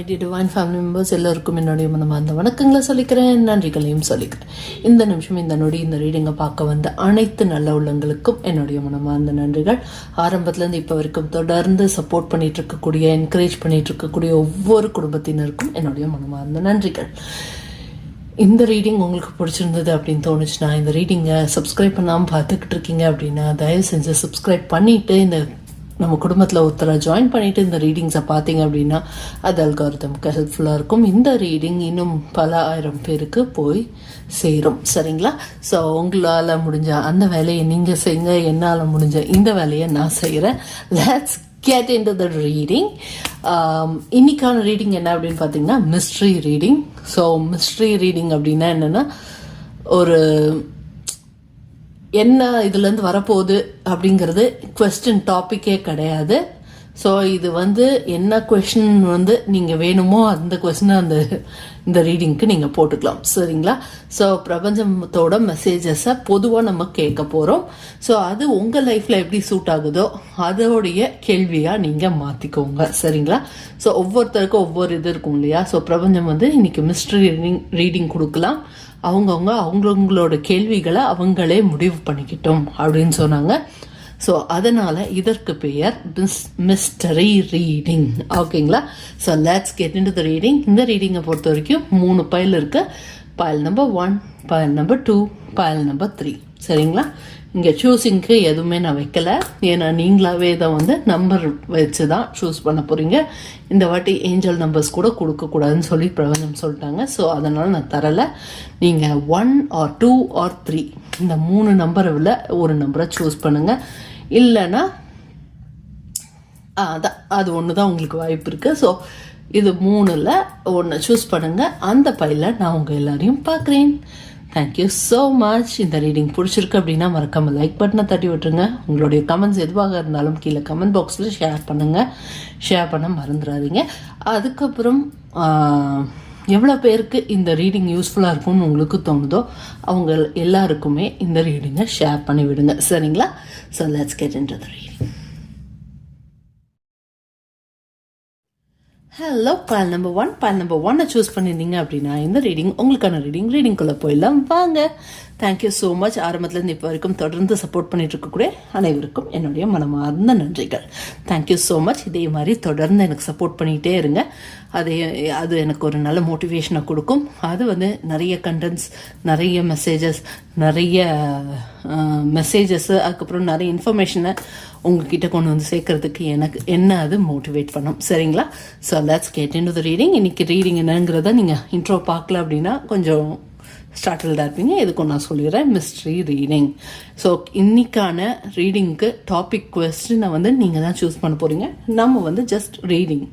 Dear divine family members எல்லோருக்கும் என்னுடைய மனமார்ந்த வணக்கங்களை சொல்லிக்கிறேன், நன்றிகளையும் சொல்லிக்கிறேன். இந்த நிமிஷம் இந்த நொடி இந்த ரீடிங்கை பார்க்க வந்த அனைத்து நல்ல உள்ளங்களுக்கும் என்னுடைய மனமார்ந்த நன்றிகள். ஆரம்பத்துலேருந்து இப்போ வரைக்கும் தொடர்ந்து சப்போர்ட் பண்ணிட்டு இருக்கக்கூடிய, என்கரேஜ் பண்ணிட்டு இருக்கக்கூடிய ஒவ்வொரு குடும்பத்தினருக்கும் என்னுடைய மனமார்ந்த நன்றிகள். இந்த ரீடிங் உங்களுக்கு பிடிச்சிருந்தது அப்படின்னு தோணுச்சுன்னா, இந்த ரீடிங்கை சப்ஸ்கிரைப் பண்ணாமல் பார்த்துக்கிட்டு இருக்கீங்க அப்படின்னா தயவு செஞ்சு சப்ஸ்கிரைப் பண்ணிவிட்டு இந்த நம்ம குடும்பத்தில் ஒருத்தரை ஜாயின் பண்ணிவிட்டு இந்த ரீடிங்ஸை பார்த்தீங்க அப்படின்னா அது அல்காரிதமுக்கு ஹெல்ப்ஃபுல்லாக இருக்கும். இந்த ரீடிங் இன்னும் பல ஆயிரம் பேருக்கு போய் சேரும். சரிங்களா? ஸோ உங்களால் முடிஞ்ச அந்த வேலையை நீங்கள் செய்யுங்க, என்னால் முடிஞ்ச இந்த வேலையை நான் செய்கிறேன். Let's get into the reading. இன்னைக்கான ரீடிங் என்ன அப்படின்னு பார்த்தீங்கன்னா mystery reading. So mystery reading அப்படின்னா என்னென்னா, ஒரு என்ன இதுலேருந்து வரப்போகுது அப்படிங்கிறது குவெஸ்டின் டாப்பிக்கே கிடையாது. ஸோ இது என்ன கொஷின் நீங்கள் வேணுமோ அந்த கொஸ்டினை இந்த ரீடிங்க்கு நீங்கள் போட்டுக்கலாம். சரிங்களா? ஸோ பிரபஞ்சத்தோட மெசேஜஸை பொதுவாக நம்ம கேட்க போகிறோம். ஸோ அது உங்கள் லைஃப்பில் எப்படி சூட் ஆகுதோ அதோடைய கேள்வியாக நீங்கள் மாற்றிக்கோங்க. சரிங்களா? ஸோ ஒவ்வொருத்தருக்கும் ஒவ்வொரு இது இருக்கும் இல்லையா? ஸோ பிரபஞ்சம் இன்னைக்கு மிஸ்ட்ரி ரீடிங் கொடுக்கலாம். அவங்களோட கேள்விகளை அவங்களே முடிவு பண்ணிக்கிட்டோம் அப்படின்னு சொன்னாங்க. ஸோ அதனால் இதற்கு பெயர் மிஸ்டரி ரீடிங். ஓகேங்களா? So let's get into the reading. இந்த ரீடிங்கை பொறுத்த வரைக்கும் 3 பைல் இருக்குது. File number 1, file number 2, file number 3. சரிங்களா? இங்கே சூஸிங்க்கு எதுவுமே நான் வைக்கலை, ஏன்னா நீங்களாவே தான் நம்பர் வச்சு தான் சூஸ் பண்ண போகிறீங்க. இந்த வாட்டி ஏஞ்சல் நம்பர்ஸ் கூட கொடுக்கக்கூடாதுன்னு சொல்லி பிரபஞ்சம் சொல்லிட்டாங்க. ஸோ அதனால் நான் தரலை. நீங்கள் 1 or 2 or 3 இந்த 3 நம்பரை உள்ள ஒரு நம்பரை சூஸ் பண்ணுங்கள். இல்லைன்னா அதான் அது ஒன்று தான் உங்களுக்கு வாய்ப்பு இருக்குது. ஸோ இது 3ல் ஒன்று சூஸ் பண்ணுங்கள். அந்த பையில் நான் உங்கள் எல்லாரையும் பார்க்குறேன். Thank you so much. இந்த ரீடிங் பிடிச்சிருக்கு அப்படின்னா மறக்காமல் லைக் பட்டனை தட்டி விட்டுருங்க. உங்களுடைய கமெண்ட்ஸ் எதுவாக இருந்தாலும் கீழே கமெண்ட் பாக்ஸில் ஷேர் பண்ணுங்கள். ஷேர் பண்ண மறந்துடாதீங்க. அதுக்கப்புறம் எவ்வளோ பேருக்கு இந்த ரீடிங் யூஸ்ஃபுல்லாக இருக்கும்னு உங்களுக்கு தோணுதோ அவங்க எல்லாருக்குமே இந்த ரீடிங்கை ஷேர் பண்ணி விடுங்க. சரிங்களா? So let's get into the reading. Hello, file number 1. File number 1 choose பண்ணியிருந்தீங்க அப்படின்னா இந்த ரீடிங் உங்களுக்கான ரீடிங்குள்ளே போயிடலாம் வாங்க. Thank you so much. ஆரம்பத்துலேருந்து இப்போ வரைக்கும் தொடர்ந்து சப்போர்ட் பண்ணிட்டு இருக்கக்கூடிய அனைவருக்கும் என்னுடைய மனமார்ந்த நன்றிகள். Thank you so much. இதே மாதிரி தொடர்ந்து எனக்கு சப்போர்ட் பண்ணிகிட்டே இருங்க. அது எனக்கு ஒரு நல்ல மோட்டிவேஷனை கொடுக்கும். அது நிறைய கண்டென்ட்ஸ், நிறைய மெசேஜஸ் அதுக்கப்புறம் நிறைய இன்ஃபர்மேஷனை உங்ககிட்ட கொண்டு சேர்க்கறதுக்கு எனக்கு அது மோட்டிவேட் பண்ணும். சரிங்களா? So let's get into the reading. இன்னைக்கு ரீடிங் என்னங்கிறத நீங்கள் இன்ட்ரோ பார்க்கல அப்படின்னா கொஞ்சம் ஸ்டார்டில்டாக இருப்பீங்க. எதுக்கும் நான் சொல்லிடுறேன். Mystery reading. ஸோ இன்னைக்கான ரீடிங்க்கு டாபிக் கொஸ்டினை நீங்கள் தான் சூஸ் பண்ண போகிறீங்க. நம்ம ஜஸ்ட் ரீடிங்,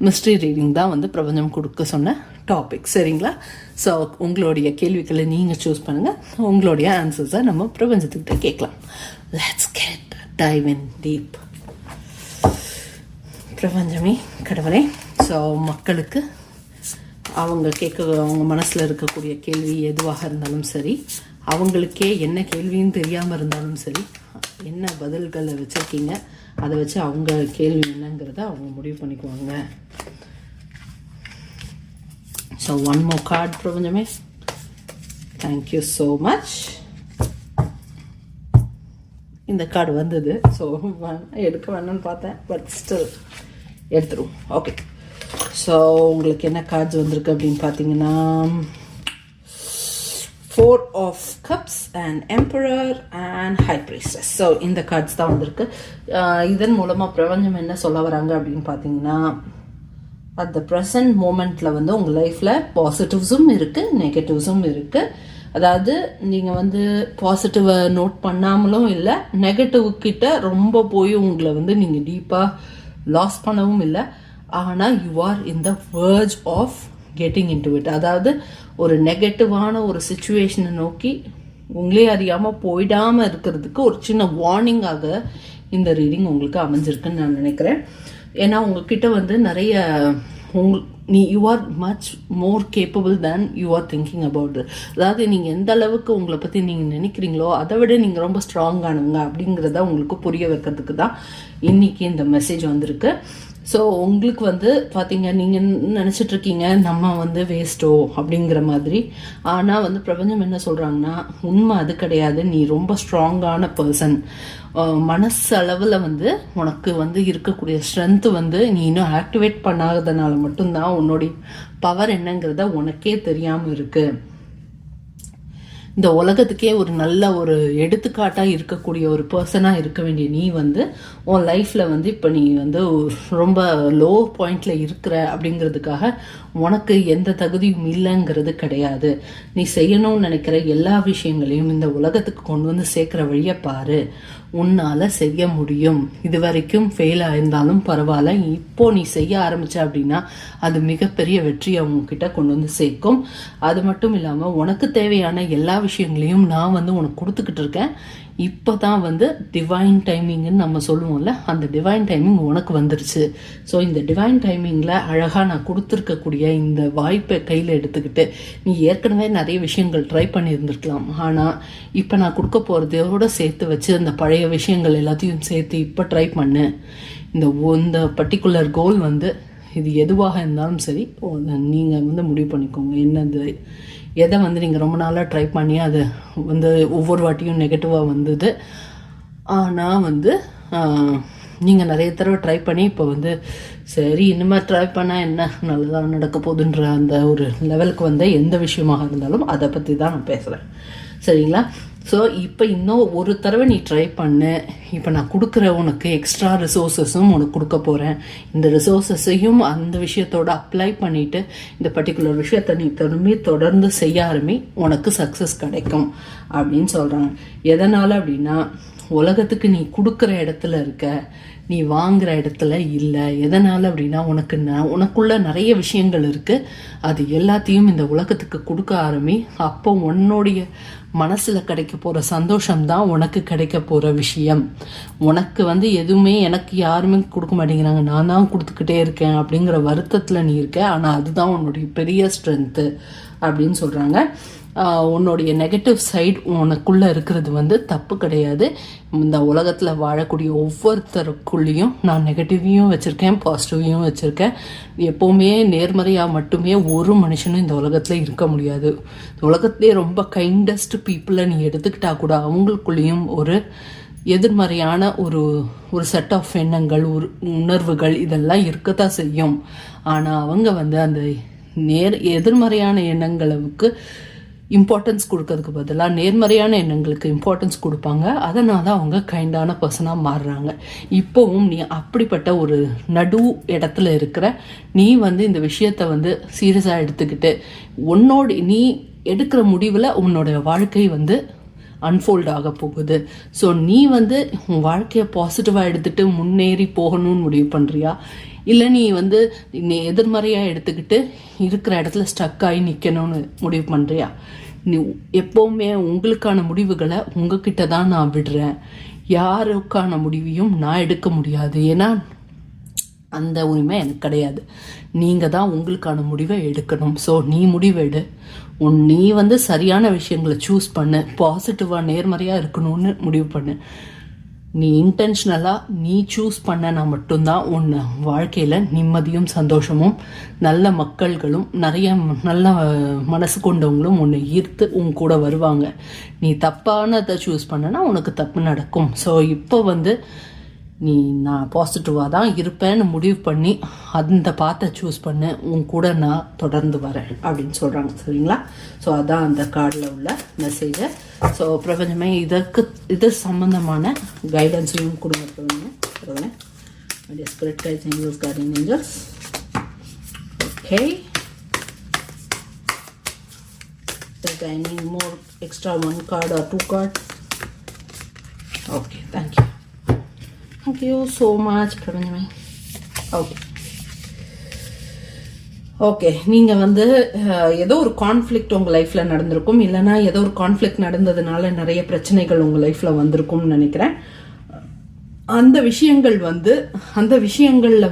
மிஸ்ட்ரி ரீடிங் தான் பிரபஞ்சம் கொடுக்க சொன்ன டாபிக். சரிங்களா? ஸோ உங்களுடைய கேள்விகளை நீங்கள் சூஸ் பண்ணுங்கள். உங்களுடைய ஆன்சர்ஸை நம்ம பிரபஞ்சத்துக்கிட்ட கேட்கலாம். Let's get dive in deep. பிரபஞ்சமே, கடவுளே, ஸோ மக்களுக்கு அவங்க மனசில் இருக்கக்கூடிய கேள்வி எதுவாக இருந்தாலும் சரி, அவங்களுக்கே என்ன கேள்வின்னு தெரியாமல் இருந்தாலும் சரி, என்ன பதில்களை வச்சுருக்கீங்க அதை வச்சு அவங்க கேள்வி என்னங்கிறத அவங்க முடிவு பண்ணிக்குவாங்க. ஸோ 1 more card பிரபஞ்சமே. Thank you so much. இந்த கார்டு வந்தது. ஸோ எடுக்க வேணும்னு பார்த்தேன், பட் ஸ்டில் எடுத்துருவோம். ஓகே. ஸோ உங்களுக்கு என்ன கார்ட்ஸ் வந்திருக்கு அப்படின்னு பார்த்தீங்கன்னா 4 of Cups and Emperor and High Priestess. So இந்த கார்ட்ஸ் தான் வந்திருக்கு. இதன் மூலமாக பிரபஞ்சம் என்ன சொல்ல வராங்க அப்படின்னு பார்த்தீங்கன்னா, அட் த ப்ரெசன்ட் மூமெண்ட்டில் உங்கள் லைஃப்பில் பாசிட்டிவ்ஸும் இருக்குது, நெகட்டிவ்ஸும் இருக்குது. அதாவது நீங்கள் பாசிட்டிவை நோட் பண்ணாமலும் இல்லை, நெகட்டிவ் கிட்ட ரொம்ப போய் உங்களை நீங்கள் டீப்பாக லாஸ் பண்ணவும் இல்லை. ஆனால் you are in the verge of getting into it. அதாவது ஒரு நெகட்டிவான ஒரு சுச்சுவேஷனை நோக்கி உங்களே அறியாமல் போயிடாமல் இருக்கிறதுக்கு ஒரு சின்ன வார்னிங்காக இந்த ரீடிங் உங்களுக்கு அமைஞ்சிருக்குன்னு நான் நினைக்கிறேன். ஏன்னா உங்ககிட்ட நிறைய you are much more capable than you are thinking about. அதாவது நீங்கள் எந்த அளவுக்கு உங்களை பற்றி நீங்கள் நினைக்கிறீங்களோ அதை விட நீங்கள் ரொம்ப ஸ்ட்ராங்கானவங்க அப்படிங்கிறத உங்களுக்கு புரிய வைக்கிறதுக்கு தான் இன்னைக்கு இந்த மெசேஜ் வந்திருக்கு. ஸோ உங்களுக்கு வந்து பார்த்தீங்க, நீங்கள் நினச்சிட்டு இருக்கீங்க நம்ம வந்து வேஸ்ட்டோ அப்படிங்கிற மாதிரி. ஆனால் வந்து பிரபஞ்சம் என்ன சொல்கிறாங்கன்னா, உண்மை அது கிடையாது. நீ ரொம்ப ஸ்ட்ராங்கான பர்சன். மனசளவில் வந்து உனக்கு வந்து இருக்கக்கூடிய ஸ்ட்ரென்த்து வந்து நீ இன்னும் ஆக்டிவேட் பண்ணாததுனால மட்டும்தான் உன்னுடைய பவர் என்னங்கிறத உனக்கே தெரியாமல் இருக்குது. இந்த உலகத்துக்கே ஒரு நல்ல ஒரு எடுத்துக்காட்டாக இருக்கக்கூடிய ஒரு பர்சனாக இருக்க வேண்டிய நீ வந்து உன் லைஃப்பில் வந்து இப்போ நீ வந்து ரொம்ப லோ பாயிண்டில் இருக்கிற அப்படிங்கிறதுக்காக உனக்கு எந்த தகுதியும் இல்லைங்கிறது கிடையாது. நீ செய்யணும்னு நினைக்கிற எல்லா விஷயங்களையும் இந்த உலகத்துக்கு கொண்டு வந்து சேர்க்குற வழியை பாரு. உன்னால் செய்ய முடியும். இது வரைக்கும் ஃபெயில் ஆயிருந்தாலும் பரவாயில்ல, இப்போ நீ செய்ய ஆரம்பிச்ச அப்படின்னா அது மிகப்பெரிய வெற்றியை உங்ககிட்ட கொண்டு வந்து சேர்க்கும். அது மட்டும் இல்லாமல் உனக்கு தேவையான எல்லா விஷயங்களையும் நான் வந்து உனக்கு கொடுத்துக்கிட்டு இருக்கேன். இப்போ தான் வந்து டிவைன் டைமிங்னு நம்ம சொல்லுவோம்ல, அந்த டிவைன் டைமிங் உனக்கு வந்துருச்சு. ஸோ இந்த டிவைன் டைமிங்கில் அழகாக நான் கொடுத்துருக்கக்கூடிய இந்த வாய்ப்பை கையில் எடுத்துக்கிட்டு, நீ ஏற்கனவே நிறைய விஷயங்கள் ட்ரை பண்ணியிருந்துருக்கலாம், ஆனால் இப்போ நான் கொடுக்க போகிறதோட சேர்த்து வச்சு அந்த பழைய விஷயங்கள் எல்லாத்தையும் சேர்த்து இப்போ ட்ரை பண்ணு. இந்த பர்டிகுலர் கோல் வந்து இது எதுவாக இருந்தாலும் சரி, நீங்கள் வந்து முடிவு பண்ணிக்கோங்க. என்னது எதை வந்து நீங்கள் ரொம்ப நாளாக ட்ரை பண்ணி அது வந்து ஒவ்வொரு வாட்டியும் நெகட்டிவாக வந்தது. ஆனால் வந்து நீங்கள் நிறைய தடவை ட்ரை பண்ணி இப்போ வந்து சரி இனிமேல் ட்ரை பண்ணால் என்ன நல்லதாக நடக்க போகுதுன்ற அந்த ஒரு லெவலுக்கு வந்த எந்த விஷயமாக இருந்தாலும் அதை பற்றி தான் நான் பேசுகிறேன். சரிங்களா? ஸோ இப்போ இன்னும் ஒரு தடவை நீ ட்ரை பண்ணு. இப்போ நான் கொடுக்குற உனக்கு எக்ஸ்ட்ரா ரிசோர்ஸஸும் உனக்கு கொடுக்க போகிறேன். இந்த ரிசோர்ஸஸையும் அந்த விஷயத்தோடு அப்ளை பண்ணிவிட்டு இந்த பர்டிகுலர் விஷயத்தை நீ தொடர்ந்து செய்ய ஆரம்பி, உனக்கு சக்ஸஸ் கிடைக்கும் அப்படின்னு சொல்கிறாங்க. எதனால் அப்படின்னா, உலகத்துக்கு நீ கொடுக்குற இடத்துல இருக்க, நீ வாங்குற இடத்துல இல்லை. எதனால் அப்படின்னா, உனக்குள்ள நிறைய விஷயங்கள் இருக்குது. அது எல்லாத்தையும் இந்த உலகத்துக்கு கொடுக்க ஆரம்பி. அப்போ உன்னுடைய மனசில் கிடைக்க போகிற சந்தோஷம்தான் உனக்கு கிடைக்க போகிற விஷயம். உனக்கு வந்து எதுவுமே எனக்கு யாருமே கொடுக்க மாட்டேங்கிறாங்க, நான் தான் கொடுத்துக்கிட்டே இருக்கேன் அப்படிங்கிற வருத்தத்தில் நீ இருக்க. ஆனால் அதுதான் உன்னுடைய பெரிய ஸ்ட்ரென்த்து அப்படின்னு சொல்கிறாங்க. உன்னுடைய நெகட்டிவ் சைடு உனக்குள்ளே இருக்கிறது வந்து தப்பு கிடையாது. இந்த உலகத்தில் வாழக்கூடிய ஒவ்வொருத்தருக்குள்ளேயும் நான் நெகட்டிவையும் வச்சுருக்கேன், பாசிட்டிவையும் வச்சுருக்கேன். எப்போவுமே நேர்மறையாக மட்டுமே ஒரு மனுஷனும் இந்த உலகத்தில் இருக்க முடியாது. இந்த உலகத்திலே ரொம்ப கைண்டஸ்ட் பீப்புளை நீ எடுத்துக்கிட்டா கூட அவங்களுக்குள்ளேயும் ஒரு எதிர்மறையான ஒரு செட் ஆஃப் எண்ணங்கள், ஒரு உணர்வுகள் இதெல்லாம் இருக்கத்தான் செய்யும். ஆனால் அவங்க வந்து அந்த எதிர்மறையான எண்ணங்களுக்கு இம்பார்ட்டன்ஸ் கொடுக்கறதுக்கு பதிலாக நேர்மறையான எண்ணங்களுக்கு இம்பார்ட்டன்ஸ் கொடுப்பாங்க. அதனால அவங்க கைண்டான பர்சனாக மாறுறாங்க. இப்போவும் நீ அப்படிப்பட்ட ஒரு நடு இடத்துல இருக்கிற நீ வந்து இந்த விஷயத்தை வந்து சீரியஸாக எடுத்துக்கிட்டு நீ எடுக்கிற முடிவில் உன்னோட வாழ்க்கை வந்து அன்ஃபோல்ட் ஆக போகுது. ஸோ நீ வந்து உன் வாழ்க்கையை பாசிட்டிவாக எடுத்துகிட்டு முன்னேறி போகணும்னு முடிவு பண்ணுறியா, இல்லை நீ வந்து எதிர்மறையாக எடுத்துக்கிட்டு இருக்கிற இடத்துல ஸ்டக் ஆகி நிற்கணும்னு முடிவு பண்ணுறியா? நீ எப்போவுமே உங்களுக்கான முடிவுகளை உங்ககிட்ட தான் நான் விடுறேன். யாருக்கான முடிவையும் நான் எடுக்க முடியாது. ஏன்னா அந்த உரிமை எனக்கு கிடையாது. நீங்கள் தான் உங்களுக்கான முடிவை எடுக்கணும். ஸோ நீ முடிவெடு. நீ வந்து சரியான விஷயங்களை சூஸ் பண்ணு. பாசிட்டிவாக நேர்மறையாக இருக்கணும்னு முடிவு பண்ணு. நீ இன்டென்ஷனலாக நீ சூஸ் பண்ணனா மட்டும்தான் உன் வாழ்க்கையில் நிம்மதியும் சந்தோஷமும் நல்ல மக்கள்களும் நிறைய நல்ல மனசு கொண்டவங்களும் உன்னை ஈர்த்து உன் கூட வருவாங்க. நீ தப்பானதை சூஸ் பண்ணனா உனக்கு தப்பு நடக்கும். ஸோ இப்போ வந்து நான் பாசிட்டிவாக தான் இருப்பேன்னு முடிவு பண்ணி அந்த பாத்தை சூஸ் பண்ணு. உன் கூட நான் தொடர்ந்து வரேன் அப்படின்னு சொல்கிறாங்க. சரிங்களா? ஸோ அதான் அந்த கார்டில் உள்ள மெசேஜை. ஸோ பிரபஞ்சமே இது சம்பந்தமான கைடன்ஸையும் கொடுங்க பிரபஞ்சமே. Spirit guides, angels, guardian angels. Okay, I need more extra 1 card or 2 card. Okay, thank you. Thank you so much பிரபஞ்சமே. ஓகே, நீங்கள் வந்து ஏதோ ஒரு கான்ஃப்ளிக்ட் உங்கள் லைஃப்பில் நடந்திருக்கும், இல்லைனா ஏதோ ஒரு கான்ஃப்ளிக்ட் நடந்ததுனால நிறைய பிரச்சனைகள் உங்கள் லைஃப்பில் வந்திருக்கும்னு நினைக்கிறேன். அந்த விஷயங்கள்ல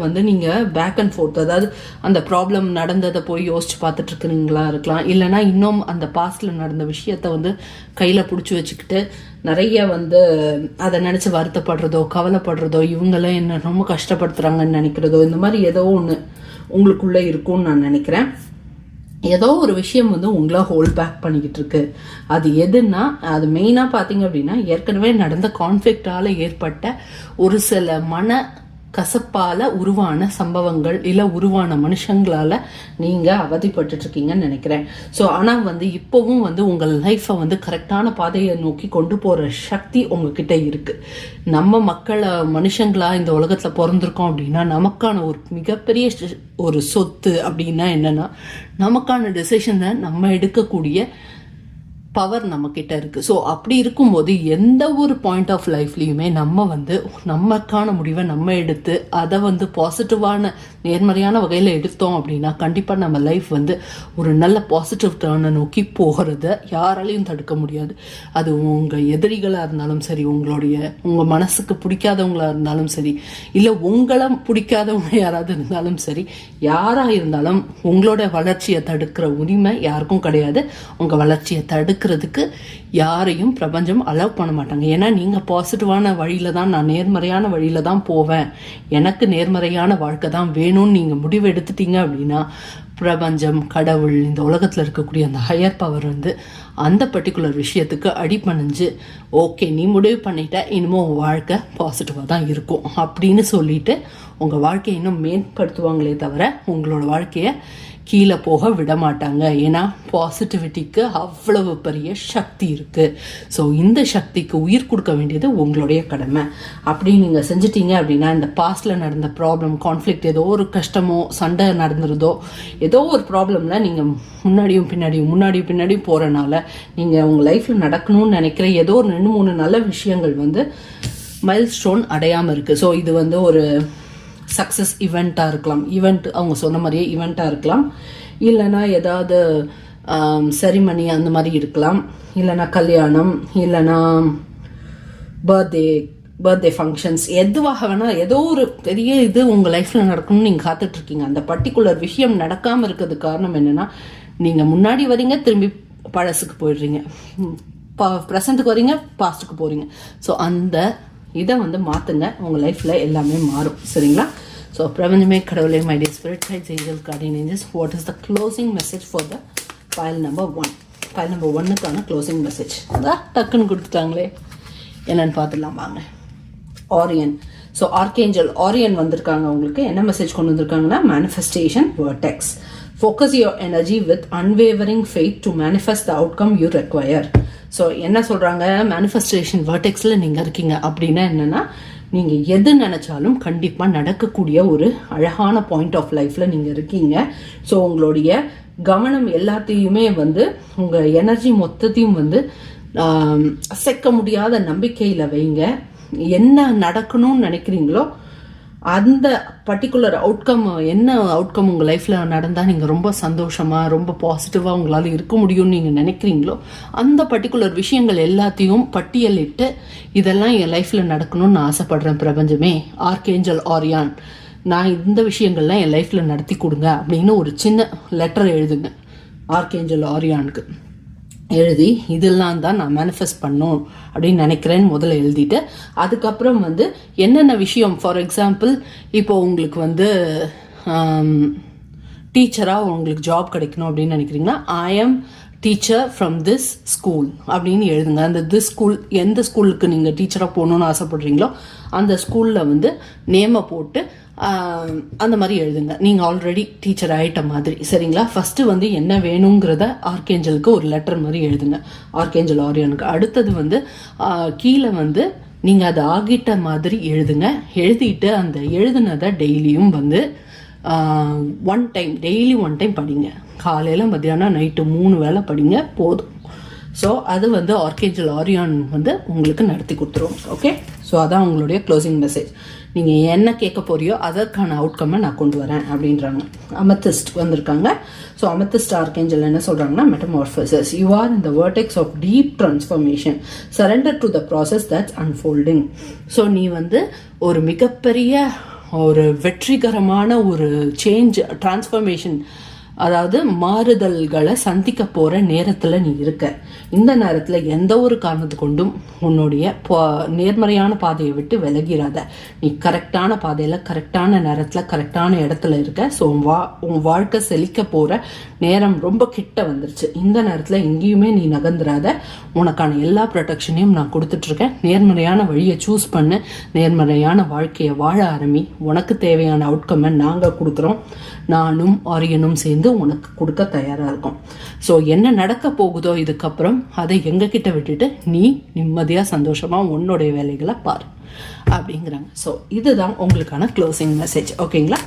வந்து நீங்க பேக் அண்ட் ஃபோர்த், அதாவது அந்த ப்ராப்ளம் நடந்ததை போய் யோசிச்சு பார்த்துட்டு இருக்கிறீங்களா இருக்கலாம், இல்லைன்னா இன்னும் அந்த பாஸ்ட்ல நடந்த விஷயத்த வந்து கையில பிடிச்சி வச்சுக்கிட்டு நிறைய வந்து அதை நினைச்சு வருத்தப்படுறதோ கவலைப்படுறதோ, இவங்களாம் என்ன ரொம்ப கஷ்டப்படுத்துறாங்கன்னு நினைக்கிறதோ, இந்த மாதிரி ஏதோ ஒன்று உங்களுக்குள்ள இருக்கும்னு நான் நினைக்கிறேன். ஏதோ ஒரு விஷயம் வந்து உங்களை ஹோல்ட் பேக் பண்ணிக்கிட்டு இருக்கு. அது எதுன்னா, அது மெயினாக பார்த்தீங்க அப்படின்னா, ஏற்கனவே நடந்த கான்ஃப்ளிக்டால ஏற்பட்ட ஒரு சில மன கசப்பால உருவான சம்பவங்கள் இல்லை உருவான மனுஷங்களால நீங்க அவதிப்பட்டு இருக்கீங்கன்னு நினைக்கிறேன். ஸோ ஆனால் வந்து இப்போவும் வந்து உங்கள் லைஃப்பை வந்து கரெக்டான பாதையை நோக்கி கொண்டு போற சக்தி உங்ககிட்ட இருக்கு. நம்ம மனுஷங்களா இந்த உலகத்துல பிறந்திருக்கோம் அப்படின்னா நமக்கான ஒரு மிகப்பெரிய ஒரு சொத்து அப்படின்னா என்னன்னா, நமக்கான டெசிஷனை நம்ம எடுக்கக்கூடிய பவர் நம்ம கிட்ட இருக்கு. ஸோ அப்படி இருக்கும்போது எந்த ஒரு பாயிண்ட் ஆஃப் லைஃப்லையுமே நம்ம வந்து நமக்கான முடிவை நம்ம எடுத்து அதை வந்து பாசிட்டிவான நேர்மறையான வகையில் எடுத்தோம் அப்படின்னா கண்டிப்பாக நம்ம லைஃப் வந்து ஒரு நல்ல பாசிட்டிவ் டர்னை நோக்கி போகிறத யாராலையும் தடுக்க முடியாது. அது உங்கள் எதிரிகளாக இருந்தாலும் சரி, உங்கள் மனசுக்கு பிடிக்காதவங்களாக இருந்தாலும் சரி, இல்லை உங்களை பிடிக்காதவங்க யாராவது இருந்தாலும் சரி, யாராக இருந்தாலும் உங்களோட வளர்ச்சியை தடுக்கிற உரிமை யாருக்கும் கிடையாது. உங்கள் வளர்ச்சியை தடுக்கிறதுக்கு யாரையும் பிரபஞ்சம் அலோவ் பண்ண மாட்டாங்க. ஏன்னா நீங்கள் பாசிட்டிவான வழியில தான், நான் நேர்மறையான வழியில தான் போவேன், எனக்கு நேர்மறையான வாழ்க்கை தான் வேணும்னு நீங்கள் முடிவு எடுத்துட்டீங்க அப்படின்னா பிரபஞ்சம், கடவுள், இந்த உலகத்தில் இருக்கக்கூடிய அந்த ஹையர் பவர் வந்து அந்த பர்டிகுலர் விஷயத்துக்கு அடிபணிஞ்சு ஓகே நீ முடிவு பண்ணிட்ட, இனிமேல் உங்கள் வாழ்க்கை பாசிட்டிவாக தான் இருக்கும் அப்படின்னு சொல்லிட்டு உங்கள் வாழ்க்கையை இன்னும் மேம்படுத்துவாங்களே தவிர உங்களோட வாழ்க்கையை கீழே போக விட மாட்டாங்க. ஏன்னா பாசிட்டிவிட்டிக்கு அவ்வளவு பெரிய சக்தி இருக்கு. ஸோ இந்த சக்திக்கு உயிர் கொடுக்க வேண்டியது உங்களுடைய கடமை. அப்படி நீங்கள் செஞ்சிட்டீங்க அப்படின்னா இந்த பாஸ்ட்ல நடந்த ப்ராப்ளம், கான்ஃப்ளிக்ட், ஏதோ ஒரு கஷ்டமோ சண்டை நடந்துருதோ, ஏதோ ஒரு ப்ராப்ளம்ல நீங்கள் முன்னாடியும் பின்னாடியும் போறனால நீங்கள் உங்கள் லைஃப்ல நடக்கணும்னு நினைக்கிற ஏதோ ஒரு 2-3 நல்ல விஷயங்கள் வந்து மைல் ஸ்டோன் அடையாமல் இருக்கு. ஸோ இது வந்து ஒரு சக்ஸஸ் ஈவெண்ட்டாக இருக்கலாம், அவங்க சொன்ன மாதிரியே ஈவெண்ட்டாக இருக்கலாம், இல்லைன்னா ஏதாவது செரிமனி அந்த மாதிரி இருக்கலாம், இல்லைன்னா கல்யாணம், இல்லைன்னா பர்த்டே ஃபங்க்ஷன்ஸ், எதுவாக வேணால் ஏதோ ஒரு பெரிய இது உங்கள் லைஃப்பில் நடக்கணும்னு நீங்கள் காத்துட்ருக்கீங்க. அந்த பர்டிகுலர் விஷயம் நடக்காமல் இருக்கிறதுக்கு காரணம் என்னென்னா, நீங்கள் முன்னாடி வரீங்க, திரும்பி பழசுக்கு போயிடுறீங்க, ப்ரெசண்ட்டுக்கு வரீங்க, பாஸ்ட்டுக்கு போகிறீங்க. ஸோ அந்த இதை வந்து மாற்றுங்க, உங்கள் லைஃப்பில் எல்லாமே மாறும். சரிங்களா? ஸோ பிரபஞ்சமே, கடவுளே, my dear spirit guides, angels, guardian angels, what is the closing message for the file number 1? File number 1க்கான க்ளோசிங் மெசேஜ் அதான் டக்குன்னு கொடுத்துட்டாங்களே, என்னன்னு பார்த்துடலாம் வாங்க. ஆரியன். ஸோ ஆர்கேஞ்சல் ஆரியன் வந்திருக்காங்க. உங்களுக்கு என்ன மெசேஜ் கொண்டு வந்திருக்காங்கன்னா, manifestation vertex. Focus your energy with unwavering faith to manifest the outcome you require. So என்ன சொல்கிறாங்க, மேனிஃபெஸ்டேஷன் வெர்டெக்ஸில் நீங்கள் இருக்கீங்க அப்படின்னா என்னென்னா, நீங்கள் எது நினச்சாலும் கண்டிப்பாக நடக்கக்கூடிய ஒரு அழகான பாயிண்ட் ஆஃப் லைஃப்பில் நீங்கள் இருக்கீங்க. ஸோ உங்களுடைய கவனம் எல்லாத்தையுமே வந்து உங்கள் எனர்ஜி மொத்தத்தையும் வந்து அசைக்க முடியாத நம்பிக்கையில் வைங்க. என்ன நடக்கணும்னு நினைக்கிறீங்களோ அந்த பர்டிகுலர் அவுட்கம், என்ன அவுட்கம் உங்கள் லைஃப்பில் நடந்தால் நீங்கள் ரொம்ப சந்தோஷமாக ரொம்ப பாசிட்டிவாக உங்களால் இருக்க முடியும்னு நீங்கள் நினைக்கிறீங்களோ அந்த பர்டிகுலர் விஷயங்கள் எல்லாத்தையும் பட்டியலிட்டு இதெல்லாம் என் லைஃப்பில் நடக்கணும்னு நான் ஆசைப்படுறேன் பிரபஞ்சமே, ஆர்கேஞ்சல் ஆரியான், நான் இந்த விஷயங்கள்லாம் என் லைஃப்பில் நடத்தி கொடுங்க அப்படின்னு ஒரு சின்ன லெட்டர் எழுதுங்க ஆர்கேஞ்சல் ஆரியானுக்கு. எழுதி இதெல்லாம் தான் நான் மேனிஃபெஸ்ட் பண்ணணும் அப்படின்னு நினைக்கிறேன்னு முதல்ல எழுதிட்டு, அதுக்கப்புறம் வந்து என்னென்ன விஷயம், ஃபார் எக்ஸாம்பிள் இப்போ உங்களுக்கு வந்து டீச்சராக உங்களுக்கு ஜாப் கிடைக்கணும் அப்படின்னு நினைக்கிறீங்கன்னா, I am teacher from this school அப்படின்னு எழுதுங்க. அந்த திஸ் ஸ்கூல், எந்த ஸ்கூலுக்கு நீங்கள் டீச்சராக போகணுன்னு ஆசைப்படுறீங்களோ அந்த ஸ்கூலில் வந்து நேமை போட்டு அந்த மாதிரி எழுதுங்க. நீங்கள் ஆல்ரெடி டீச்சர் ஆகிட்ட மாதிரி. சரிங்களா? ஃபஸ்ட்டு வந்து என்ன வேணுங்கிறத ஆர்கேஞ்சலுக்கு ஒரு லெட்டர் மாதிரி எழுதுங்க, ஆர்கேஞ்சல் ஆரியானுக்கு. அடுத்தது வந்து கீழே வந்து நீங்கள் அதை ஆகிட்ட மாதிரி எழுதுங்க. எழுதிட்டு அந்த எழுதுனதை டெய்லியும் வந்து டெய்லி ஒன் டைம் படிங்க. காலையில், மத்தியானம், நைட்டு 3 வேளை படிங்க போதும். ஸோ அது வந்து ஆர்கேஞ்சல் ஆரியான் வந்து உங்களுக்கு நடத்தி கொடுத்துருவோம். ஓகே, ஸோ அதான் உங்களுடைய க்ளோசிங் மெசேஜ். நீங்கள் என்ன கேட்க போறியோ அதற்கான அவுட்கம்மை நான் கொண்டு வரேன் அப்படின்றாங்க. அமெத்திஸ்ட் வந்திருக்காங்க. ஸோ அமெத்திஸ்ட் ஆர்கேஞ்சல் என்ன சொல்கிறாங்கன்னா, metamorphosis, you are in the vertex of deep transformation, surrender to the process that's unfolding. So நீ வந்து ஒரு மிகப்பெரிய ஒரு வெற்றிகரமான ஒரு சேஞ்ச், டிரான்ஸ்ஃபர்மேஷன், அதாவது மாறுதல்களை சந்திக்க போகிற நேரத்தில் நீ இருக்க. இந்த நேரத்தில் எந்த ஒரு காரணத்து கொண்டும் உன்னுடைய நேர்மறையான பாதையை விட்டு விலகிறாத. நீ கரெக்டான பாதையில் கரெக்டான நேரத்தில் கரெக்டான இடத்துல இருக்க. ஸோ உன் வாழ்க்கை செழிக்க போகிற நேரம் ரொம்ப கிட்ட வந்துருச்சு. இந்த நேரத்தில் எங்கேயுமே நீ நகர்ந்துடாத. உனக்கான எல்லா ப்ரொடெக்ஷனையும் நான் கொடுத்துட்ருக்கேன். நேர்மறையான வழியை சூஸ் பண்ணு, நேர்மறையான வாழ்க்கையை வாழ ஆரம்பி. உனக்கு தேவையான அவுட்கம்மை நாங்கள் கொடுக்குறோம். நானும் ஆரியனும் சேர்ந்து உனக்கு கொடுக்க தயாராக இருக்கும். ஸோ என்ன நடக்க போகுதோ இதுக்கப்புறம் அதை எங்ககிட்ட விட்டுட்டு நீ நிம்மதியாக சந்தோஷமாக உன்னுடைய வேலைகளை பாரு அப்படிங்கிறாங்க. ஸோ இதுதான் உங்களுக்கான க்ளோசிங் மெசேஜ். ஓகேங்களா?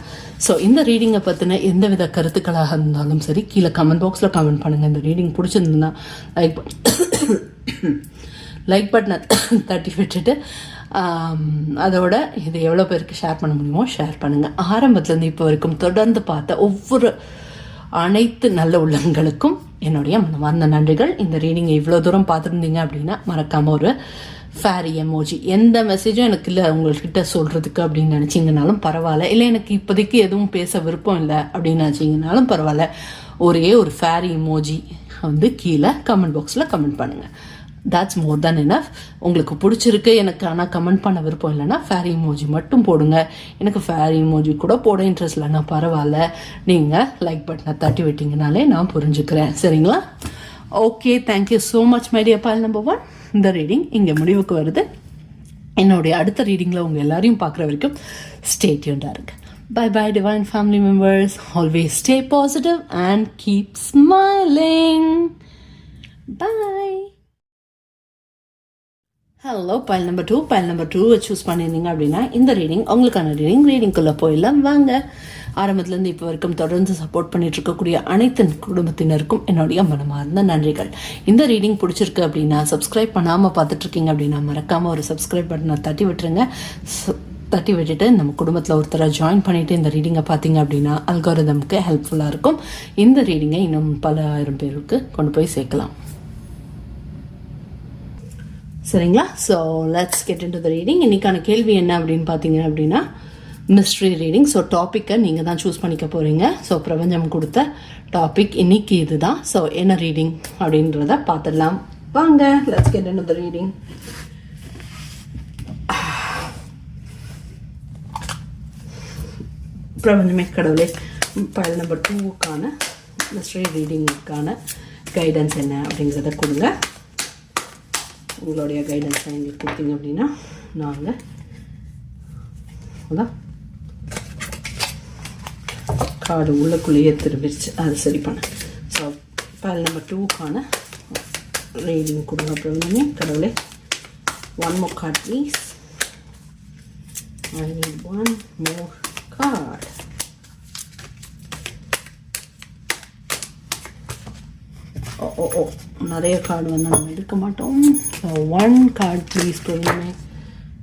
ஸோ இந்த ரீடிங்கை பற்றின எந்தவித கருத்துக்களாக இருந்தாலும் சரி கீழே கமெண்ட் பாக்ஸில் கமெண்ட் பண்ணுங்கள். இந்த ரீடிங் பிடிச்சிருந்ததுன்னா லைக் பட்டனை தட்டி விட்டுட்டு அதோட இது எவ்வளோ பேருக்கு ஷேர் பண்ண முடியுமோ ஷேர் பண்ணுங்கள். ஆரம்பத்துலேருந்து இப்போ வரைக்கும் தொடர்ந்து பார்த்த ஒவ்வொரு அனைத்து நல்ல உள்ளங்களுக்கும் என்னுடைய மனமார்ந்த நன்றிகள். இந்த ரீடிங்கை இவ்வளோ தூரம் பார்த்துருந்தீங்க அப்படின்னா மறக்காமல் ஒரு ஃபேரி எமோஜி, எந்த மெசேஜும் எனக்கு இல்லை உங்கள்கிட்ட சொல்கிறதுக்கு அப்படின்னு நினச்சிங்கனாலும் பரவாயில்ல, இல்லை எனக்கு இப்போதைக்கு எதுவும் பேச விருப்பம் இல்லை அப்படின்னு நினச்சிங்கனாலும் பரவாயில்ல, ஒரே ஒரு ஃபேரி எமோஜி வந்து கீழே கமெண்ட் பாக்ஸில் கமெண்ட் பண்ணுங்கள். that's more than enough. உங்களுக்கு பிடிச்சிருக்கு எனக்கு ஆனால் கமெண்ட் பண்ண விருப்பம் இல்லைன்னா ஃபேரி இமோஜி மட்டும் போடுங்க. எனக்கு ஃபேரி இமோஜி கூட போட இன்ட்ரெஸ்ட் இல்லைன்னா பரவாயில்ல, நீங்கள் லைக் பட்டனை தட்டி விட்டீங்கனாலே நான் புரிஞ்சுக்கிறேன். சரிங்களா? Okay, thank you so much my dear file number 1. இந்த ரீடிங் இங்கே முடிவுக்கு வருது. என்னுடைய அடுத்த ரீடிங்கில் உங்கள் எல்லாரையும் பார்க்குற வரைக்கும் ஸ்டே டியூன்டாக இருக்கு. Bye bye divine family members. Always stay positive and keep smiling. Bye. Hello, file number 2. File number 2 choose பண்ணியிருந்தீங்க அப்படின்னா இந்த ரீடிங் உங்களுக்கான ரீடிங்குள்ளே போயிடலாம் வாங்க. ஆரம்பத்துலேருந்து இப்போ வரைக்கும் தொடர்ந்து சப்போர்ட் பண்ணிட்டு இருக்கக்கூடிய அனைத்து குடும்பத்தினருக்கும் என்னுடைய மனமார்ந்த நன்றிகள். இந்த ரீடிங் பிடிச்சிருக்கு அப்படின்னா, சப்ஸ்கிரைப் பண்ணாமல் பார்த்துட்ருக்கீங்க அப்படின்னா மறக்காமல் ஒரு சப்ஸ்கிரைப் பட்டனை தட்டி விட்டுருங்க. தட்டி விட்டுட்டு நம்ம குடும்பத்தில் ஒருத்தரை ஜாயின் பண்ணிவிட்டு இந்த ரீடிங்கை பார்த்தீங்க அப்படின்னா அல்காரிதமுக்கு ஹெல்ப்ஃபுல்லாக இருக்கும். இந்த ரீடிங்கை இன்னும் பல ஆயிரம் பேருக்கு கொண்டு போய் சேர்க்கலாம். சரிங்களா? So let's get in to the reading. இன்னைக்கான கேள்வி என்ன அப்படின்னு பார்த்தீங்க அப்படின்னா மிஸ்ட்ரி ரீடிங். ஸோ டாப்பிக்கை நீங்கள் தான் சூஸ் பண்ணிக்க போகிறீங்க. ஸோ பிரபஞ்சம் கொடுத்த டாபிக் இன்னைக்கு இதுதான். ஸோ என்ன ரீடிங் அப்படின்றத பார்த்துடலாம் வாங்க. Let's get in to the reading. பிரபஞ்சமே கடவுளே, பைல் நம்பர் 2க்கான மிஸ்ட்ரி ரீடிங்குக்கான கைடன்ஸ் என்ன அப்படிங்கிறத கொடுங்க. உங்களுடைய கைடன்ஸ் எங்களுக்கு கொடுத்தீங்க அப்படின்னா நாங்கள் அதான் கார்டு உள்ளக்குள்ளேயே திரும்பிடுச்சு, அது சரி பண்ண. ஸோ பைல் நம்பர் 2க்கான ரீடிங் கொடுங்க பிரபஞ்சமே கடவுளே. 1 more card please. I need 1 more card. ஓ நிறைய கார்டு வந்து நம்ம எடுக்க மாட்டோம். 1 card please பிரபஞ்சமே.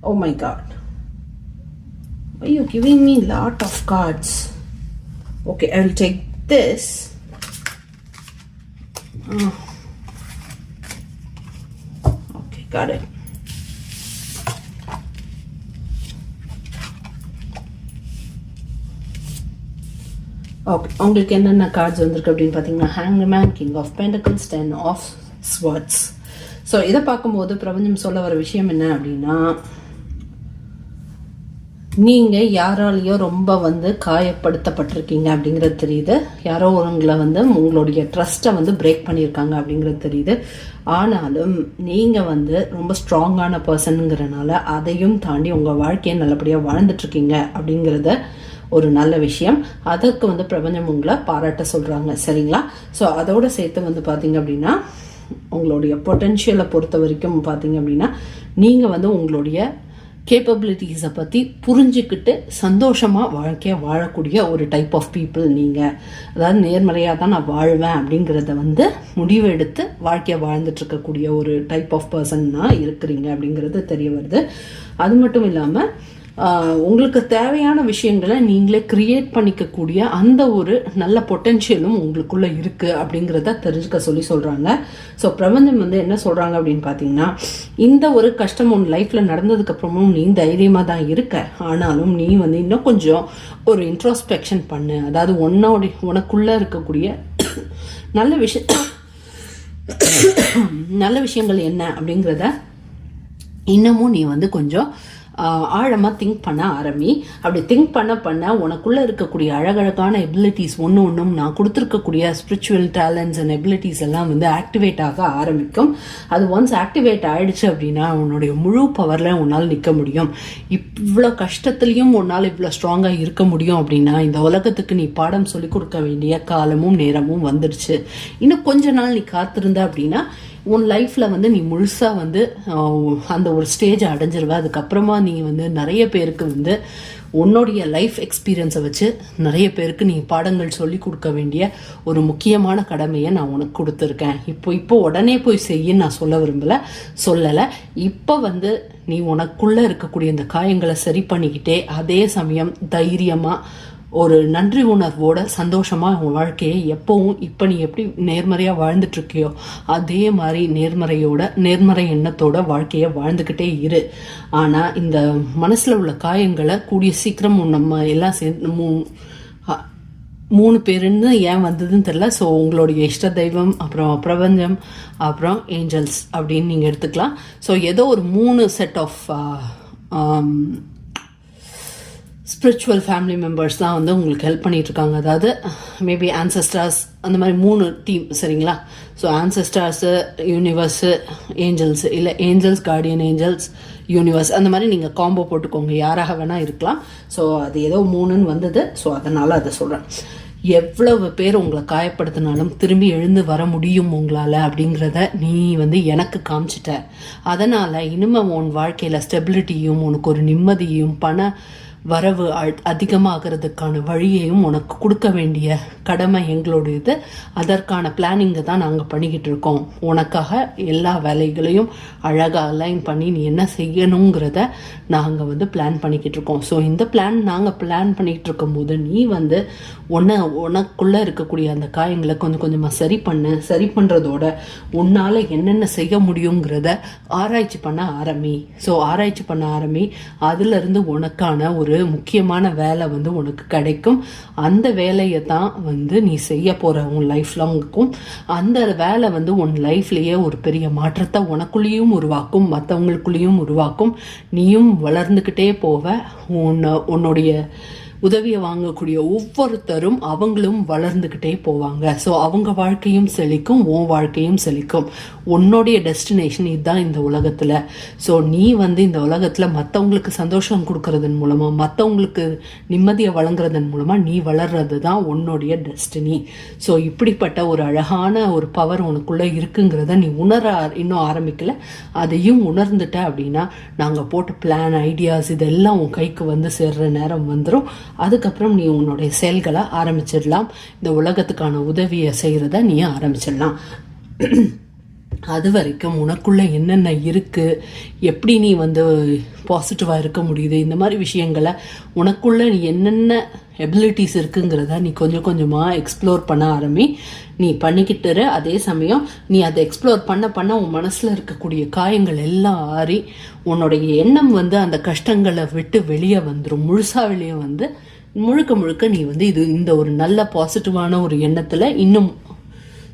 Oh my god, why are you giving me lot of cards? Okay, I will take this. Okay, got it. Okay, உங்களுக்கு என்னென்ன கார்ட்ஸ் வந்திருக்கு அப்படின்னு பார்த்தீங்கன்னா ஹேங்மேன், king of pentacles, 10 of swords. So இதை பார்க்கும்போது பிரபஞ்சம் சொல்ல வர விஷயம் என்ன அப்படின்னா, நீங்கள் யாராலேயோ ரொம்ப வந்து காயப்படுத்தப்பட்டிருக்கீங்க அப்படிங்கிறது தெரியுது. யாரோ ஒருங்களை வந்து உங்களுடைய ட்ரஸ்ட்டை வந்து பிரேக் பண்ணியிருக்காங்க அப்படிங்கிறது தெரியுது. ஆனாலும் நீங்கள் வந்து ரொம்ப ஸ்ட்ராங்கான பர்சனுங்கிறனால அதையும் தாண்டி உங்கள் வாழ்க்கையை நல்லபடியாக வாழ்ந்துட்டுருக்கீங்க அப்படிங்கிறத ஒரு நல்ல விஷயம். அதற்கு வந்து பிரபஞ்சம் உங்களை பாராட்ட சொல்கிறாங்க. சரிங்களா? ஸோ அதோடு சேர்த்து வந்து பார்த்தீங்க அப்படின்னா உங்களுடைய பொட்டென்ஷியலை பொறுத்த வரைக்கும் பார்த்தீங்க அப்படின்னா நீங்கள் வந்து உங்களுடைய கேப்பபிலிட்டிஸை பற்றி புரிஞ்சுக்கிட்டு சந்தோஷமாக வாழ்க்கையை வாழக்கூடிய ஒரு டைப் ஆஃப் பீப்புள் நீங்கள். அதாவது நேர்மறையாக தான் நான் வாழ்வேன் அப்படிங்கிறத வந்து முடிவெடுத்து வாழ்க்கையை வாழ்ந்துட்டு இருக்கக்கூடிய ஒரு டைப் ஆஃப் பர்சன்னா இருக்கிறீங்க அப்படிங்கிறது தெரிய வருது. அது மட்டும் இல்லாமல் உங்களுக்கு தேவையான விஷயங்களை நீங்களே கிரியேட் பண்ணிக்கக்கூடிய அந்த ஒரு நல்ல பொட்டென்ஷியலும் உங்களுக்குள்ள இருக்கு அப்படிங்கிறத தெரிஞ்சுக்க சொல்றாங்க. ஸோ பிரபஞ்சம் வந்து என்ன சொல்றாங்க அப்படின்னு பார்த்தீங்கன்னா, இந்த ஒரு கஷ்டம் உன் லைஃப்ல நடந்ததுக்கு அப்புறமும் நீ தைரியமா தான் இருக்க. ஆனாலும் நீ வந்து இன்னும் கொஞ்சம் ஒரு இன்ட்ரோஸ்பெக்ஷன் பண்ணு. அதாவது உனக்குள்ள இருக்கக்கூடிய நல்ல விஷயங்கள் என்ன அப்படிங்கிறத இன்னமும் நீ வந்து கொஞ்சம் ஆழமாக திங்க் பண்ண ஆரம்பி. அப்படி திங்க் பண்ண உனக்குள்ளே இருக்கக்கூடிய அழகழகான எபிலிட்டிஸ் ஒன்றும் நான் கொடுத்துருக்கக்கூடிய ஸ்பிரிச்சுவல் டேலண்ட்ஸ் அண்ட் எபிலிட்டிஸ் எல்லாம் வந்து ஆக்டிவேட் ஆக ஆரம்பிக்கும். அது ஒன்ஸ் ஆக்டிவேட் ஆயிடுச்சு அப்படின்னா உன்னுடைய முழு பவரில் உன்னால் நிற்க முடியும். இவ்வளோ கஷ்டத்துலையும் உன்னால் இவ்வளோ ஸ்ட்ராங்காக இருக்க முடியும் அப்படின்னா இந்த உலகத்துக்கு நீ பாடம் சொல்லிக் கொடுக்க வேண்டிய காலமும் நேரமும் வந்துடுச்சு. இன்னும் கொஞ்ச நாள் நீ காத்திருந்த அப்படின்னா உன் லைஃப்பில் வந்து நீ முழுசாக வந்து அந்த ஒரு ஸ்டேஜ் அடைஞ்சிருவ. அதுக்கப்புறமா நீ வந்து நிறைய பேருக்கு வந்து உன்னுடைய லைஃப் எக்ஸ்பீரியன்ஸை வச்சு நிறைய பேருக்கு நீ பாடங்கள் சொல்லி கொடுக்க வேண்டிய ஒரு முக்கியமான கடமையை நான் உனக்கு கொடுத்துருக்கேன். இப்போ உடனே போய் செய்யன்னு நான் சொல்லலை. இப்போ வந்து நீ உனக்குள்ளே இருக்கக்கூடிய இந்த காயங்களை சரி பண்ணிக்கிட்டே அதே சமயம் தைரியமாக ஒரு நன்றி உணர்வோட சந்தோஷமா உன் வாழ்க்கையை எப்பவும் இப்போ நீ எப்படி நேர்மறையா வாழ்ந்துட்டு இருக்கியோ அதே மாதிரி நேர்மறை எண்ணத்தோட வாழ்க்கையை வாழ்ந்துக்கிட்டே இரு. ஆனா இந்த மனசுல உள்ள காயங்களை கூடிய சீக்கிரம் நம்ம எல்லாம் சேர்ந்து 3 பேருன்னு ஏன் வந்ததுன்னு தெரியல. ஸோ உங்களுடைய இஷ்ட தெய்வம், அப்புறம் பிரபஞ்சம், அப்புறம் ஏஞ்சல்ஸ் அப்படின்னு நீங்கள் எடுத்துக்கலாம். ஸோ ஏதோ ஒரு 3 set of spiritual family members தான் வந்து உங்களுக்கு ஹெல்ப் பண்ணிட்டு இருக்காங்க. அதாவது மேபி ஆன்செஸ்டர்ஸ் அந்த மாதிரி 3 டீம், சரிங்களா? ஸோ ஆன்செஸ்டர்ஸு, யூனிவர்ஸு, ஏஞ்சல்ஸ், இல்லை ஏஞ்சல்ஸ், கார்டியன் ஏஞ்சல்ஸ், யூனிவர்ஸ், அந்த மாதிரி நீங்கள் காம்போ போட்டுக்கோங்க. யாராக வேணால் இருக்கலாம். ஸோ அது ஏதோ 3ன்னு வந்தது. ஸோ அதனால் அதை சொல்கிறேன். எவ்வளவு பேர் உங்களை காயப்படுத்தினாலும் திரும்பி எழுந்து வர முடியும் உங்களால் அப்படிங்கிறத நீ வந்து எனக்கு காமிச்சிட்ட. அதனால் இனிமேல் உன் வாழ்க்கையில் ஸ்டெபிலிட்டியும் உனக்கு ஒரு நிம்மதியும் வரவு அதிகமாகிறதுக்கான வழியையும் உனக்கு கொடுக்க வேண்டிய கடமை எங்களுடையது. அதற்கான பிளானிங்கை தான் நாங்கள் பண்ணிக்கிட்டு இருக்கோம். உனக்காக எல்லா வேலைகளையும் அழகாக அலைன் பண்ணி நீ என்ன செய்யணுங்கிறத நாங்கள் வந்து பிளான் பண்ணிக்கிட்டு இருக்கோம். ஸோ இந்த நாங்கள் பிளான் பண்ணிக்கிட்டு இருக்கும் போது நீ வந்து உனக்குள்ளே இருக்கக்கூடிய அந்த காயங்களை கொஞ்சம் கொஞ்சமாக சரி பண்ணுறதோட உன்னால் என்னென்ன செய்ய முடியுங்கிறத ஆராய்ச்சி பண்ண ஆரம்பி. ஸோ ஆராய்ச்சி பண்ண ஆரம்பி. அதுலேருந்து உனக்கான ஒரு முக்கியமான வேலை வந்து உனக்கு கிடைக்கும். அந்த வேலையை தான் வந்து நீ செய்ய போற உன் லைஃப் லாங்குக்கும். அந்த வேலை வந்து உன் லைஃப்லயே ஒரு பெரிய மாற்றத்தை உனக்குள்ளேயும் உருவாக்கும், மற்றவங்களுக்குள்ளேயும் உருவாக்கும். நீயும் வளர்ந்துக்கிட்டே போவ. உன்னுடைய உதவியை வாங்கக்கூடிய ஒவ்வொருத்தரும் அவங்களும் வளர்ந்துக்கிட்டே போவாங்க. ஸோ அவங்க வாழ்க்கையும் செழிக்கும், உன் வாழ்க்கையும் செழிக்கும். உன்னுடைய டெஸ்டினேஷன் இதுதான் இந்த உலகத்தில். ஸோ நீ வந்து இந்த உலகத்தில் மற்றவங்களுக்கு சந்தோஷம் கொடுக்கறதன் மூலமாக, மற்றவங்களுக்கு நிம்மதியை வழங்குறதன் மூலமாக நீ வளர்றது தான் உன்னுடைய டெஸ்டினி. ஸோ இப்படிப்பட்ட ஒரு அழகான ஒரு பவர் உனக்குள்ளே இருக்குங்கிறத நீ இன்னும் ஆரம்பிக்கல. அதையும் உணர்ந்துட்ட அப்படின்னா நாங்கள் போட்ட பிளான், ஐடியாஸ் இதெல்லாம் உன் கைக்கு வந்து சேர்ற நேரம் வந்துடும். அதுக்கப்புறம் நீ உன்னுடைய செயல்களை ஆரம்பிச்சிடலாம். இந்த உலகத்துக்கான உதவியை செய்கிறத நீ ஆரம்பிச்சிடலாம். அது வரைக்கும் உனக்குள்ள என்னென்ன இருக்கு, எப்படி நீ வந்து பாசிட்டிவாக இருக்க முடியுது, இந்த மாதிரி விஷயங்களை உனக்குள்ள நீ என்னென்ன எபிலிட்டிஸ் இருக்குங்கிறத நீ கொஞ்சம் கொஞ்சமாக எக்ஸ்ப்ளோர் பண்ண ஆரம்பி. நீ பண்ணிக்கிட்டு அதே சமயம் நீ அதை எக்ஸ்ப்ளோர் பண்ண உன் மனசில் இருக்கக்கூடிய காயங்கள் எல்லாம் ஆறி உன்னுடைய எண்ணம் வந்து அந்த கஷ்டங்களை விட்டு வெளியே வந்துடும். முழுசாக வெளியே வந்து முழுக்க நீ வந்து இந்த ஒரு நல்ல பாசிட்டிவான ஒரு எண்ணத்தில் இன்னும்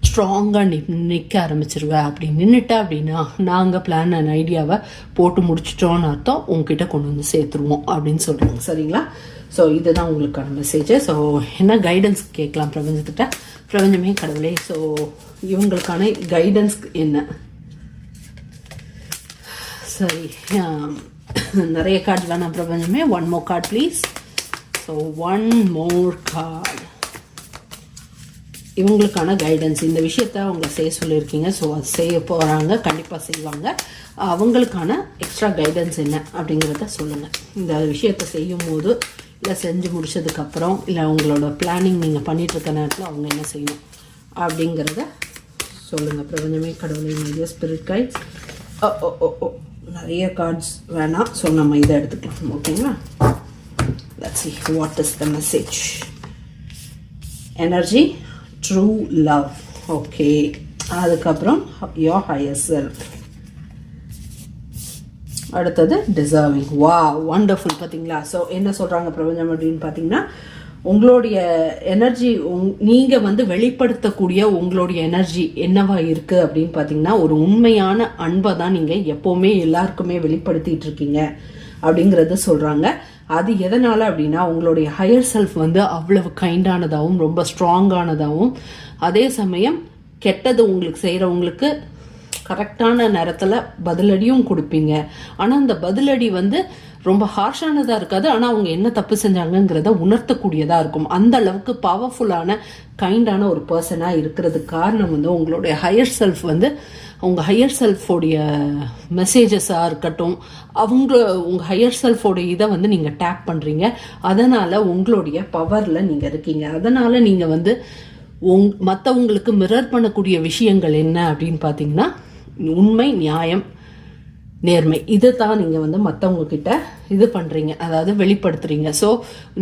ஸ்ட்ராங்காக நிற்க ஆரம்பிச்சிருவ. அப்படி நின்றுட்ட அப்படின்னா நாங்கள் பிளான் அண்ட் ஐடியாவை போட்டு முடிச்சிட்டோன்னு அர்த்தம். உங்ககிட்ட கொண்டு வந்து சேர்த்துருவோம் அப்படின்னு சொல்கிறாங்க, சரிங்களா? ஸோ இதுதான் உங்களுக்கான மெசேஜ். ஸோ என்ன கைடன்ஸ் கேட்கலாம் பிரபஞ்சத்திட்ட? பிரபஞ்சமே கடவுளே, ஸோ இவங்களுக்கான கைடன்ஸ் என்ன? சரி, நிறைய கார்டு வேணாம் பிரபஞ்சமே. 1 more card please. So 1 more card. இவங்களுக்கான கைடன்ஸ், இந்த விஷயத்த அவங்க செய்ய சொல்லியிருக்கீங்க. ஸோ அது செய்ய போகிறாங்க, கண்டிப்பாக செய்வாங்க. அவங்களுக்கான எக்ஸ்ட்ரா கைடன்ஸ் என்ன அப்படிங்கிறத சொல்லுங்கள். இந்த விஷயத்த செய்யும் போது, இல்லை செஞ்சு முடிச்சதுக்கப்புறம், இல்லை உங்களோட பிளானிங் நீங்கள் பண்ணிகிட்ருக்க நேரத்தில் அவங்க என்ன செய்யணும் அப்படிங்கிறத சொல்லுங்கள். பிரபஞ்சமே கடவுளை மீடியா ஸ்பிரிட் கைட்ஸ். நிறைய கார்ட்ஸ் வேணாம், ஸோ நம்ம இதை எடுத்துக்கலாம். ஓகேங்களா? Let's see what is the message. Energy, true love. Okay, அதுக்கப்புறம் your higher self. அடுத்தது டிசர்விங். வா, வண்டர்ஃபுல். பார்த்தீங்களா? ஸோ என்ன சொல்கிறாங்க பிரபஞ்சம் அப்படின்னு பார்த்தீங்கன்னா, உங்களுடைய எனர்ஜி, நீங்கள் வந்து வெளிப்படுத்தக்கூடிய உங்களுடைய எனர்ஜி என்னவா இருக்குது அப்படின்னு பார்த்தீங்கன்னா, ஒரு உண்மையான அன்பை தான் நீங்கள் எப்போவுமே எல்லாருக்குமே வெளிப்படுத்திட்டு இருக்கீங்க அப்படிங்கிறத சொல்கிறாங்க. அது எதனால் அப்படின்னா, உங்களுடைய ஹையர் செல்ஃப் வந்து அவ்வளவு கைண்டானதாகவும் ரொம்ப ஸ்ட்ராங்கானதாகவும், அதே சமயம் கெட்டது உங்களுக்கு செய்கிறவங்களுக்கு கரெக்டான நேரத்தில் பதிலடியும் கொடுப்பீங்க. ஆனால் அந்த பதிலடி வந்து ரொம்ப ஹார்ஷானதாக இருக்காது, ஆனால் அவங்க என்ன தப்பு செஞ்சாங்கங்கிறத உணர்த்தக்கூடியதாக இருக்கும். அந்த அளவுக்கு பவர்ஃபுல்லான கைண்டான ஒரு பர்சனாக இருக்கிறதுக்கு காரணம் வந்து உங்களுடைய ஹையர் செல்ஃப் வந்து, உங்கள் ஹையர் செல்ஃபோடைய மெசேஜஸாக இருக்கட்டும், உங்கள் ஹையர் செல்ஃபோடைய இதை வந்து நீங்கள் டேப் பண்ணுறீங்க. அதனால் உங்களுடைய பவரில் நீங்கள் இருக்கீங்க. அதனால் நீங்கள் வந்து மற்றவங்களுக்கு மிரர் பண்ணக்கூடிய விஷயங்கள் என்ன அப்படின்னு பார்த்தீங்கன்னா, உண்மை, நியாயம், நேர்மை. இதை தான் நீங்கள் வந்து மற்றவங்க கிட்ட இது பண்ணுறீங்க, அதாவது வெளிப்படுத்துறீங்க. ஸோ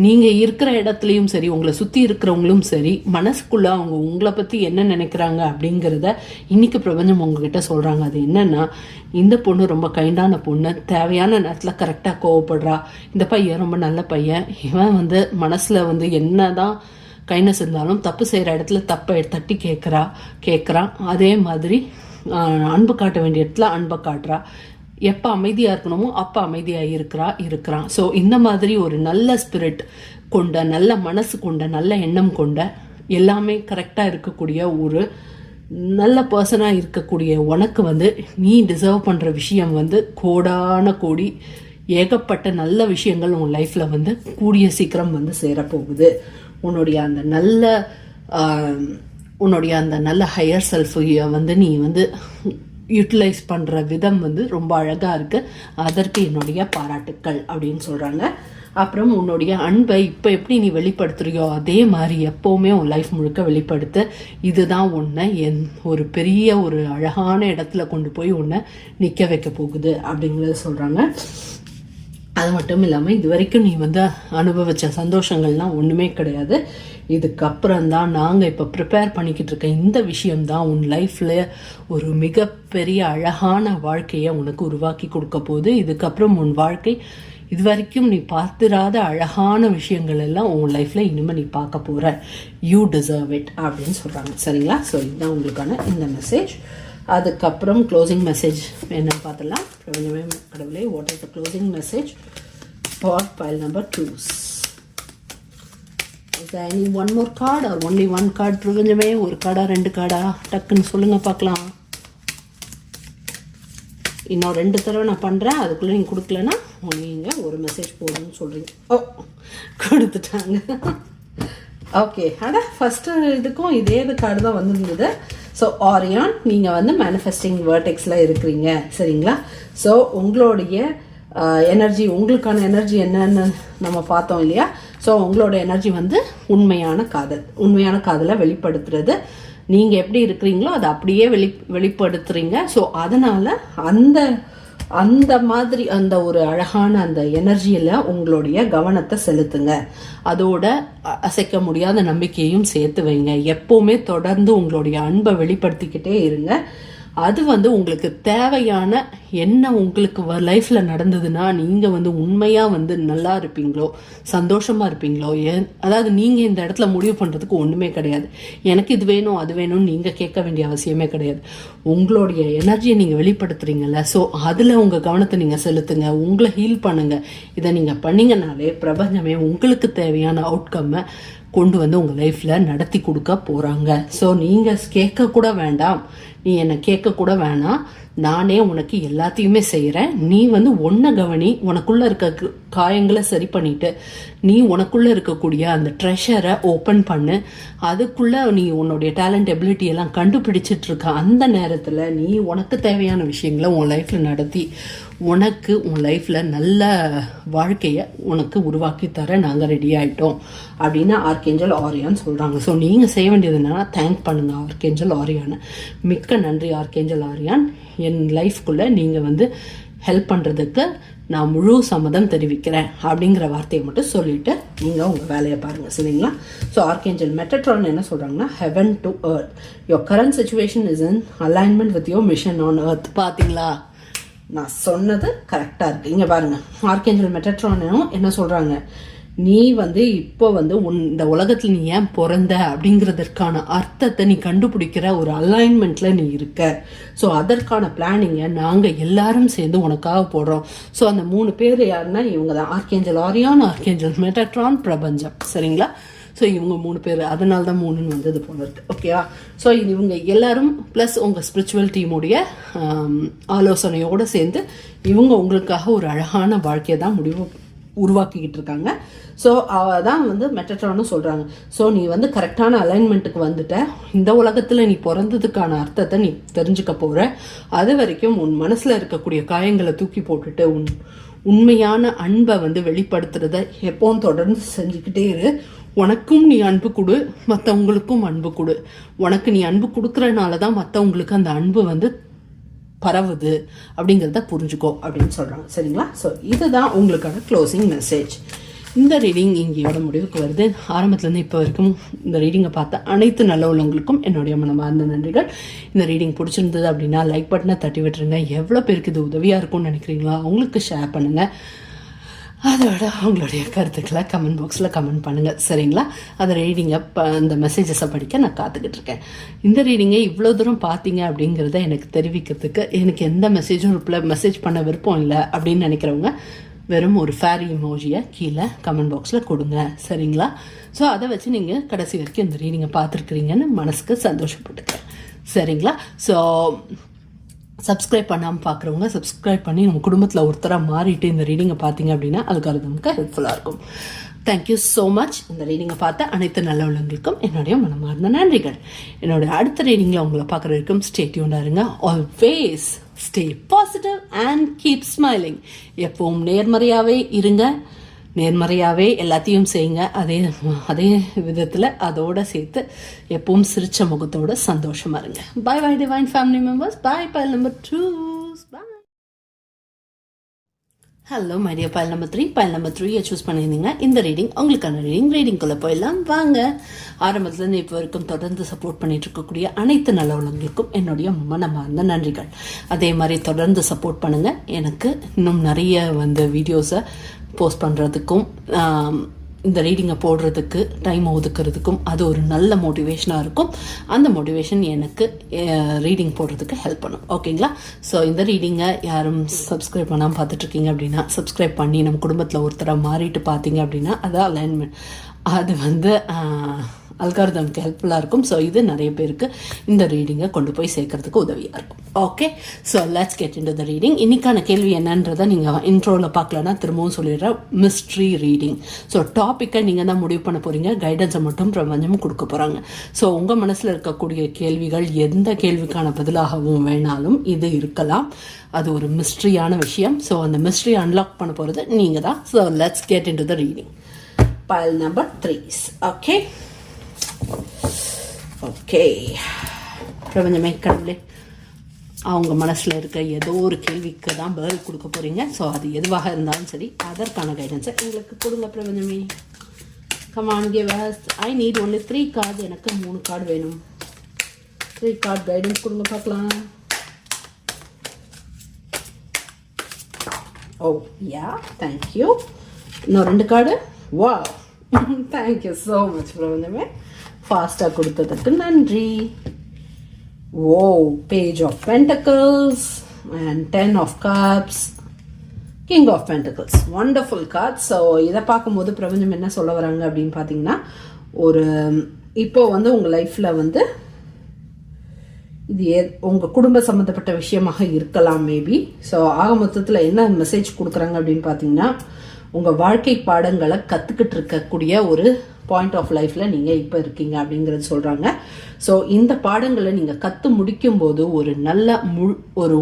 நீங்கள் இருக்கிற இடத்துலையும் சரி, உங்களை சுற்றி இருக்கிறவங்களும் சரி, மனசுக்குள்ளே அவங்க உங்களை பற்றி என்ன நினைக்கிறாங்க அப்படிங்கிறத இன்னைக்கு பிரபஞ்சம் உங்ககிட்ட சொல்கிறாங்க. அது என்னன்னா, இந்த பொண்ணு ரொம்ப கைண்டான பொண்ணு, தேவையான நேரத்தில் கரெக்டாக கோவப்படுறா, இந்த பையன் ரொம்ப நல்ல பையன், இவன் வந்து மனசில் வந்து என்ன தான் கைண்ட்னஸ் இருந்தாலும் தப்பு செய்கிற இடத்துல தப்பை தட்டி கேட்குறான். அதே மாதிரி அன்பு காட்ட வேண்டிய இடத்துல அன்பை காட்டுறா, எப்போ அமைதியாக இருக்கணுமோ அப்போ அமைதியாக இருக்கிறான். ஸோ இந்த மாதிரி ஒரு நல்ல ஸ்பிரிட் கொண்ட, நல்ல மனசு கொண்ட, நல்ல எண்ணம் கொண்ட, எல்லாமே கரெக்டாக இருக்கக்கூடிய ஒரு நல்ல பர்சனாக இருக்கக்கூடிய உனக்கு வந்து நீ டிசர்வ் பண்ணுற விஷயம் வந்து கோடான கோடி ஏகப்பட்ட நல்ல விஷயங்கள் உன் லைஃப்பில் வந்து கூடிய சீக்கிரம் வந்து சேரப்போகுது. உன்னுடைய அந்த நல்ல ஹையர் செல்ஃபையை வந்து நீ வந்து யூட்டிலைஸ் பண்ணுற விதம் வந்து ரொம்ப அழகாக இருக்குது. அதற்கு என்னுடைய பாராட்டுக்கள் அப்படின்னு சொல்கிறாங்க. அப்புறம் உன்னுடைய அன்பை இப்போ எப்படி நீ வெளிப்படுத்துறியோ அதே மாதிரி எப்போவுமே உன் லைஃப் முழுக்க வெளிப்படுத்த. இதுதான் உன்னை ஒரு பெரிய ஒரு அழகான இடத்துல கொண்டு போய் உன்னை நிற்க வைக்க போகுது அப்படிங்கிறத சொல்கிறாங்க. அது மட்டும் இல்லாமல் இது வரைக்கும் நீ வந்து அனுபவித்த சந்தோஷங்கள்லாம் ஒன்றுமே கிடையாது. இதுக்கப்புறம்தான் நாங்கள் இப்போ ப்ரிப்பேர் பண்ணிக்கிட்டு இருக்க இந்த விஷயம்தான் உன் லைஃப்பில் ஒரு மிகப்பெரிய அழகான வாழ்க்கையை உனக்கு உருவாக்கி கொடுக்க போகுது. இதுக்கப்புறம் உன் வாழ்க்கை இது வரைக்கும் நீ பார்த்துராத அழகான விஷயங்கள் எல்லாம் உன் லைஃப்பில் இனிமேல் நீ பார்க்க போகிற. யூ டிசர்வ் இட் அப்படின்னு சொல்கிறாங்க. சரிங்களா? ஸோ இதுதான் உங்களுக்கான இந்த மெசேஜ். அதுக்கப்புறம் க்ளோசிங் மெசேஜ் என்னன்னு பார்த்தலாம். பிரபஞ்சமே கடவுளே, what is the closing message for pile number 2? Is there any one more card or only one card? பிரபஞ்சமே, ஒரு கார்டா ரெண்டு கார்டா டக்குன்னு சொல்லுங்க பார்க்கலாம். இன்னும் 2 தடவை நான் பண்ணுறேன், அதுக்குள்ளே நீங்கள் கொடுக்கலன்னா நீங்கள் ஒரு மெசேஜ் போடணும்னு சொல்கிறீங்க. ஓ, கொடுத்துட்டாங்க. ஓகே, ஆனால் ஃபஸ்ட்டு இதுக்கும் இதே கார்டு தான் வந்துருந்தது. ஸோ ஆரியான், நீங்கள் வந்து மேனிஃபெஸ்டிங் வேர்டெக்ஸில் இருக்கிறீங்க. சரிங்களா? ஸோ உங்களுடைய எனர்ஜி, உங்களுக்கான எனர்ஜி என்னன்னு நம்ம பார்த்தோம் இல்லையா? ஸோ உங்களோட எனர்ஜி வந்து உண்மையான காதலை வெளிப்படுத்துறது. நீங்கள் எப்படி இருக்கிறீங்களோ அதை அப்படியே வெளிப்படுத்துறீங்க. ஸோ அதனால் அந்த மாதிரி அந்த ஒரு அழகான அந்த எனர்ஜியில் உங்களுடைய கவனத்தை செலுத்துங்க. அதோட அசைக்க முடியாத நம்பிக்கையும் சேர்த்து வைங்க. எப்போவுமே தொடர்ந்து உங்களுடைய அன்பை வெளிப்படுத்திக்கிட்டே இருங்க. அது வந்து உங்களுக்கு தேவையான என்ன உங்களுக்கு லைஃப்பில் நடந்ததுன்னா நீங்கள் வந்து உண்மையாக வந்து நல்லா இருப்பீங்களோ, சந்தோஷமாக இருப்பீங்களோ. அதாவது நீங்கள் இந்த இடத்துல முடிவு பண்ணுறதுக்கு ஒன்றுமே கிடையாது. எனக்கு இது வேணும் அது வேணும்னு நீங்கள் கேட்க வேண்டிய அவசியமே கிடையாது. உங்களுடைய எனர்ஜியை நீங்கள் வெளிப்படுத்துறீங்கல்ல, ஸோ அதில் உங்கள் கவனத்தை நீங்கள் செலுத்துங்க. உங்களை ஹீல் பண்ணுங்கள். இதை நீங்கள் பண்ணிங்கனாலே பிரபஞ்சமே உங்களுக்கு தேவையான அவுட்கம்மை கொண்டு வந்து உங்கள் லைஃப்பில் நடத்தி கொடுக்க போகிறாங்க. ஸோ நீங்கள் கேட்கக்கூட வேண்டாம், நீ என்னை கேட்கக்கூட வேணாம். நானே உனக்கு எல்லாத்தையுமே செய்கிறேன், நீ வந்து ஒன்றை கவனி, உனக்குள்ளே இருக்க காயங்களை சரி பண்ணிட்டு நீ உனக்குள்ளே இருக்கக்கூடிய அந்த ட்ரெஷரை ஓப்பன் பண்ணு. அதுக்குள்ளே நீ உன்னுடைய டேலண்ட் எபிலிட்டி எல்லாம் கண்டுபிடிச்சிட்டு இருக்க அந்த நேரத்தில் நீ உனக்கு தேவையான விஷயங்களை உன் லைஃப்பில் நடத்தி உனக்கு உன் லைஃப்பில் நல்ல வாழ்க்கையை உனக்கு உருவாக்கி தர நாங்கள் ரெடி ஆகிட்டோம் அப்படின்னு ஆர்கேஞ்சல் ஆரியான் சொல்கிறாங்க. ஸோ நீங்கள் செய்ய வேண்டியது என்னென்னா தேங்க் பண்ணுங்கள் ஆர்கேஞ்சல் ஆரியானை. மிக்க நன்றி ஆர்கேஞ்சல் ஆரியான், என் லைஃப்குள்ளே நீங்கள் வந்து ஹெல்ப் பண்ணுறதுக்கு நான் முழு சம்மதம் தெரிவிக்கிறேன் அப்படிங்கிற வார்த்தையை மட்டும் சொல்லிவிட்டு நீங்கள் உங்கள் வேலையை பாருங்கள், சரிங்களா? ஸோ ஆர்கேஞ்சல் மெட்டட்ரான் என்ன சொல்கிறாங்கன்னா, heaven to earth, your current situation is in alignment with your mission on earth. பார்த்தீங்களா, நான் சொன்னது கரெக்டாக இருக்குது. இங்கே பாருங்கள், ஆர்கேஞ்சல் மெட்டட்ரானும் என்ன சொல்கிறாங்க, நீ வந்து இப்போ வந்து இந்த உலகத்தில் நீ ஏன் பிறந்த அப்படிங்கிறதுக்கான அர்த்தத்தை நீ கண்டுபிடிக்கிற ஒரு அலைன்மெண்ட்டில் நீ இருக்க. ஸோ அதற்கான பிளானிங்கை நாங்கள் எல்லாரும் சேர்ந்து உனக்காக போடுறோம். ஸோ அந்த 3 பேர் யாருன்னா இவங்க தான், ஆர்கேஞ்சல் ஆரியான், ஆர்கேஞ்சல் மெட்டட்ரான், பிரபஞ்சம், சரிங்களா? ஸோ இவங்க 3 பேர், அதனால தான் 3ன்னு வந்தது போல இருக்கு, ஓகேவா? ஸோ இது இவங்க எல்லாரும் ப்ளஸ் உங்கள் ஸ்பிரிச்சுவல் டீமுடைய ஆலோசனையோடு சேர்ந்து இவங்க உங்களுக்காக ஒரு அழகான வாழ்க்கையை தான் உருவாக்கிக்கிட்டு இருக்காங்க. ஸோ அதான் வந்து மெட்டட்ரானும் சொல்கிறாங்க. ஸோ நீ வந்து கரெக்டான அலைன்மெண்ட்டுக்கு வந்துட்ட, இந்த உலகத்தில் நீ பிறந்ததுக்கான அர்த்தத்தை நீ தெரிஞ்சுக்க போகிற. அது வரைக்கும் உன் மனசில் இருக்கக்கூடிய காயங்களை தூக்கி போட்டுட்டு உண்மையான அன்பை வந்து வெளிப்படுத்துறத எப்பவும் தொடர்ந்து செஞ்சுக்கிட்டே இரு. உனக்கும் நீ அன்பு கொடு, மற்றவங்களுக்கும் அன்பு கொடு. உனக்கு நீ அன்பு கொடுக்குறதுனால தான் மற்றவங்களுக்கு அந்த அன்பு வந்து பரவுது அப்படிங்கிறத புரிஞ்சுக்கோ அப்படின்னு சொல்கிறாங்க, சரிங்களா? ஸோ இதுதான் உங்களுக்கான க்ளோசிங் மெசேஜ். இந்த ரீடிங் இங்கேயோட முடிவுக்கு வருது. ஆரம்பத்துலேருந்து இப்போ வரைக்கும் இந்த ரீடிங்கை பார்த்த அனைத்து நல்ல உள்ளவங்களுக்கும் என்னுடைய மனமார்ந்த நன்றிகள். இந்த ரீடிங் பிடிச்சிருந்தது அப்படின்னா லைக் பட்டனை தட்டி விட்டுருங்க. எவ்வளோ பேருக்கு இது உதவியாக இருக்கும்னு நினைக்கிறீங்களோ அவங்களுக்கு ஷேர் பண்ணுங்கள். அதோட அவங்களுடைய கருத்துக்களை கமெண்ட் பாக்ஸில் கமெண்ட் பண்ணுங்கள், சரிங்களா? அந்த ரீடிங்கை அந்த மெசேஜஸை படிக்க நான் காத்துக்கிட்டு இருக்கேன். இந்த ரீடிங்கை இவ்வளோ தூரம் பார்த்தீங்க அப்படிங்கிறத எனக்கு தெரிவிக்கிறதுக்கு எனக்கு எந்த மெசேஜும் மெசேஜ் பண்ண விருப்பம் இல்லை அப்படின்னு நினைக்கிறவங்க வெறும் ஒரு ஃபேரி இமோஜியை கீழே கமெண்ட் பாக்ஸில் கொடுங்க, சரிங்களா? ஸோ அதை வச்சு நீங்கள் கடைசி வரைக்கும் இந்த ரீடிங்கை பார்த்துருக்குறீங்கன்னு மனசுக்கு சந்தோஷப்பட்டுக்கிறேன், சரிங்களா? ஸோ சப்ஸ்கிரைப் பண்ணாமல் பார்க்குறவங்க சப்ஸ்கிரைப் பண்ணி நம்ம குடும்பத்தில் ஒருத்தராக மாறிட்டு இந்த ரீடிங்கை பார்த்தீங்க அப்படின்னா அல்காரிதமுக்கு ஹெல்ப்ஃபுல்லாக இருக்கும். Thank you so much. இந்த ரீடிங்கை பார்த்த அனைத்து நல்ல உள்ளவங்களுக்கும் என்னுடைய மனமார்ந்த நன்றிகள். என்னுடைய அடுத்த ரீடிங்கில் உங்களை பார்க்குற வரைக்கும் ஸ்டே டியூன்டாக இருங்க. Always stay positive and keep smiling. எப்பவும் நேர்மறையாகவே இருங்க, நேர்மறையாகவே எல்லாத்தையும் செய்யுங்க. அதே விதத்தில் அதோடு சேர்த்து எப்பவும் சிரிச்ச முகத்தோட சந்தோஷமாக இருங்க. Bye bye divine family members. Bye. File number 2. Bye. Hello my dear file number 3. File number 3 choose பண்ணியிருந்தீங்க. இந்த ரீடிங் உங்களுக்கான ரீடிங்குள்ளே போயிடலாம் வாங்க. ஆரம்பத்துலேருந்து இப்போ வரைக்கும் தொடர்ந்து சப்போர்ட் பண்ணிட்டு இருக்கக்கூடிய அனைத்து நல்ல உள்ளவங்களுக்கும் என்னுடைய மனமார்ந்த நன்றிகள். அதே மாதிரி தொடர்ந்து சப்போர்ட் பண்ணுங்கள். எனக்கு இன்னும் நிறைய வந்து வீடியோஸை போஸ்ட் பண்ணுறதுக்கும் இந்த ரீடிங்கை போடுறதுக்கு டைம் ஒதுக்கிறதுக்கும் அது ஒரு நல்ல மோட்டிவேஷனாக இருக்கும். அந்த மோட்டிவேஷன் எனக்கு ரீடிங் போடுறதுக்கு ஹெல்ப் பண்ணும், ஓகேங்களா? ஸோ இந்த ரீடிங்கை யாரும் சப்ஸ்கிரைப் பண்ணாமல் பார்த்துட்ருக்கீங்க அப்படின்னா சப்ஸ்கிரைப் பண்ணி நம்ம குடும்பத்தில் ஒருத்தராக மாறிட்டு பார்த்தீங்க அப்படின்னா அது அலைன்மெண்ட், அது வந்து அல்காரிதம்க்கு ஹெல்ப்ஃபுல்லாக இருக்கும். ஸோ இது நிறைய பேருக்கு இந்த ரீடிங்கை கொண்டு போய் சேர்க்கறதுக்கு உதவியாக இருக்கும். Okay, so let's get into the reading. இன்னைக்கான கேள்வி என்னன்றதை நீங்கள் இன்ட்ரோவில் பார்க்கலன்னா திரும்பவும் சொல்லிடுறேன். Mystery reading. ஸோ டாப்பிக்கை நீங்கள் தான் முடிவு பண்ண போகிறீங்க, கைடன்ஸை மட்டும் பிரபஞ்சமும் கொடுக்க போகிறாங்க. ஸோ உங்கள் மனசில் இருக்கக்கூடிய கேள்விகள் எந்த கேள்விக்கான பதிலாகவும் வேணாலும் இது இருக்கலாம். அது ஒரு மிஸ்ட்ரியான விஷயம். ஸோ அந்த மிஸ்ட்ரி அன்லாக் பண்ண போகிறது நீங்கள் தான். So let's get into the reading. File number 3. Okay okay பிரபஞ்சமே கடவுளே, அவங்க மனசில் இருக்க ஏதோ ஒரு கேள்விக்கு தான் பதில் கொடுக்க போகிறீங்க. ஸோ அது எதுவாக இருந்தாலும் சரி அதற்கான கைடன்ஸை எங்களுக்கு கொடுங்க பிரபஞ்சமே. Come on give us. I need only 3 card. எனக்கு 3 கார்டு வேணும். 3 கார்டு கைடன்ஸ் கொடுங்க பார்க்கலாம். ஓ யா, தேங்க்யூ. இன்னும் 2 கார்டு. வா, தேங்க்யூ ஸோ மச் பிரபஞ்சமே. ஃபாஸ்ட்டாக கொடுத்ததுக்கு நன்றி. Oh, page of pentacles and 10 of cups, king of pentacles. Wonderful cards. So இதை பார்க்கும்போது பிரபஞ்சம் என்ன சொல்ல வராங்க அப்படின்னு பார்த்தீங்கன்னா, ஒரு இப்போ வந்து உங்கள் லைஃப்பில் வந்து இது உங்கள் குடும்ப சம்மந்தப்பட்ட விஷயமாக இருக்கலாம் மேபி. ஸோ ஆக மொத்தத்தில் என்ன மெசேஜ் கொடுக்குறாங்க அப்படின்னு பார்த்தீங்கன்னா, உங்கள் வாழ்க்கை பாடங்களை கற்றுக்கிட்டு இருக்கக்கூடிய ஒரு பாயிண்ட் ஆஃப் லைஃப்பில் நீங்கள் இப்போ இருக்கீங்க அப்படிங்கிறது சொல்கிறாங்க. ஸோ இந்த பாடங்களை நீங்கள் கற்று முடிக்கும்போது ஒரு நல்ல ஒரு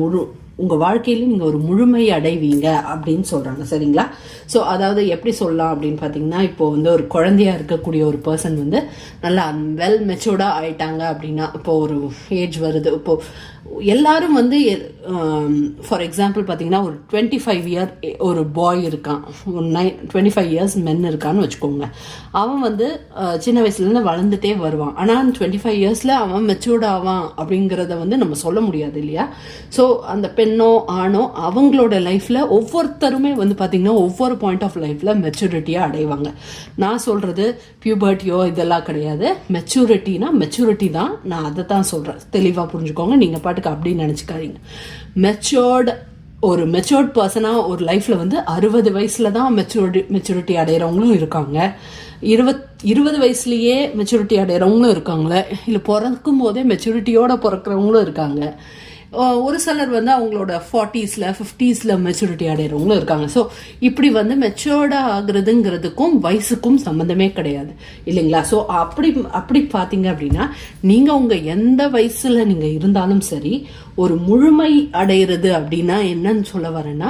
உங்கள் வாழ்க்கையில நீங்கள் ஒரு முழுமை அடைவீங்க அப்படின்னு சொல்கிறாங்க. சரிங்களா? ஸோ அதாவது எப்படி சொல்லலாம் அப்படின்னு பார்த்தீங்கன்னா, இப்போ வந்து ஒரு குழந்தையா இருக்கக்கூடிய ஒரு பர்சன் வந்து நல்லா வெல் மெச்சூர்டாக ஆயிட்டாங்க அப்படின்னா, இப்போ ஒரு ஏஜ் வருது. இப்போ எல்லாரும் வந்து ஃபார் எக்ஸாம்பிள் பார்த்தீங்கன்னா, ஒரு 25 இயர் ஒரு பாய் இருக்கான், 25 இயர்ஸ் மென் இருக்கான்னு வச்சுக்கோங்க. அவன் வந்து சின்ன வயசுலேருந்து வளர்ந்துட்டே வருவான். ஆனால் 25 இயர்ஸில் அவன் மெச்சூர்ட் ஆவான் அப்படிங்கிறத வந்து நம்ம சொல்ல முடியாது இல்லையா? ஸோ அந்த பெண்ணோ ஆணோ அவங்களோட லைஃப்பில் ஒவ்வொருத்தருமே வந்து பார்த்தீங்கன்னா ஒவ்வொரு பாயிண்ட் ஆஃப் லைஃப்பில் மெச்சூரிட்டியாக அடைவாங்க. நான் சொல்கிறது பியூபர்ட்டியோ இதெல்லாம் கிடையாது. மெச்சூரிட்டி தான். நான் அதை தான் சொல்கிறேன். தெளிவாக புரிஞ்சுக்கோங்க. நீங்கள் பாட்டுக்கு அப்படின்னு நினச்சிக்காதீங்க. ஒரு மெச்சூர்ட் பர்சனாக ஒரு லைஃப்பில் வந்து 60 வயசில் தான் மெச்சூரிட்டி அடைகிறவங்களும் இருக்காங்க. 20 வயசுலேயே மெச்சூரிட்டி அடைகிறவங்களும் இருக்காங்களே, இல்லை பிறக்கும் போதே மெச்சூரிட்டியோட பிறக்கிறவங்களும் இருக்காங்க. ஒரு சிலர் வந்து அவங்களோட 40ஸ்ல 50ஸ்ல மெச்சூரிட்டி அடைகிறவங்களும் இருக்காங்க. ஸோ இப்படி வந்து மெச்சூர்டாக ஆகுறதுங்கிறதுக்கும் வயசுக்கும் சம்மந்தமே கிடையாது இல்லைங்களா? ஸோ அப்படி பார்த்தீங்க அப்படின்னா, நீங்கள் உங்கள் எந்த வயசில் நீங்கள் இருந்தாலும் சரி, ஒரு முழுமை அடைகிறது அப்படின்னா என்னன்னு சொல்ல வரேன்னா,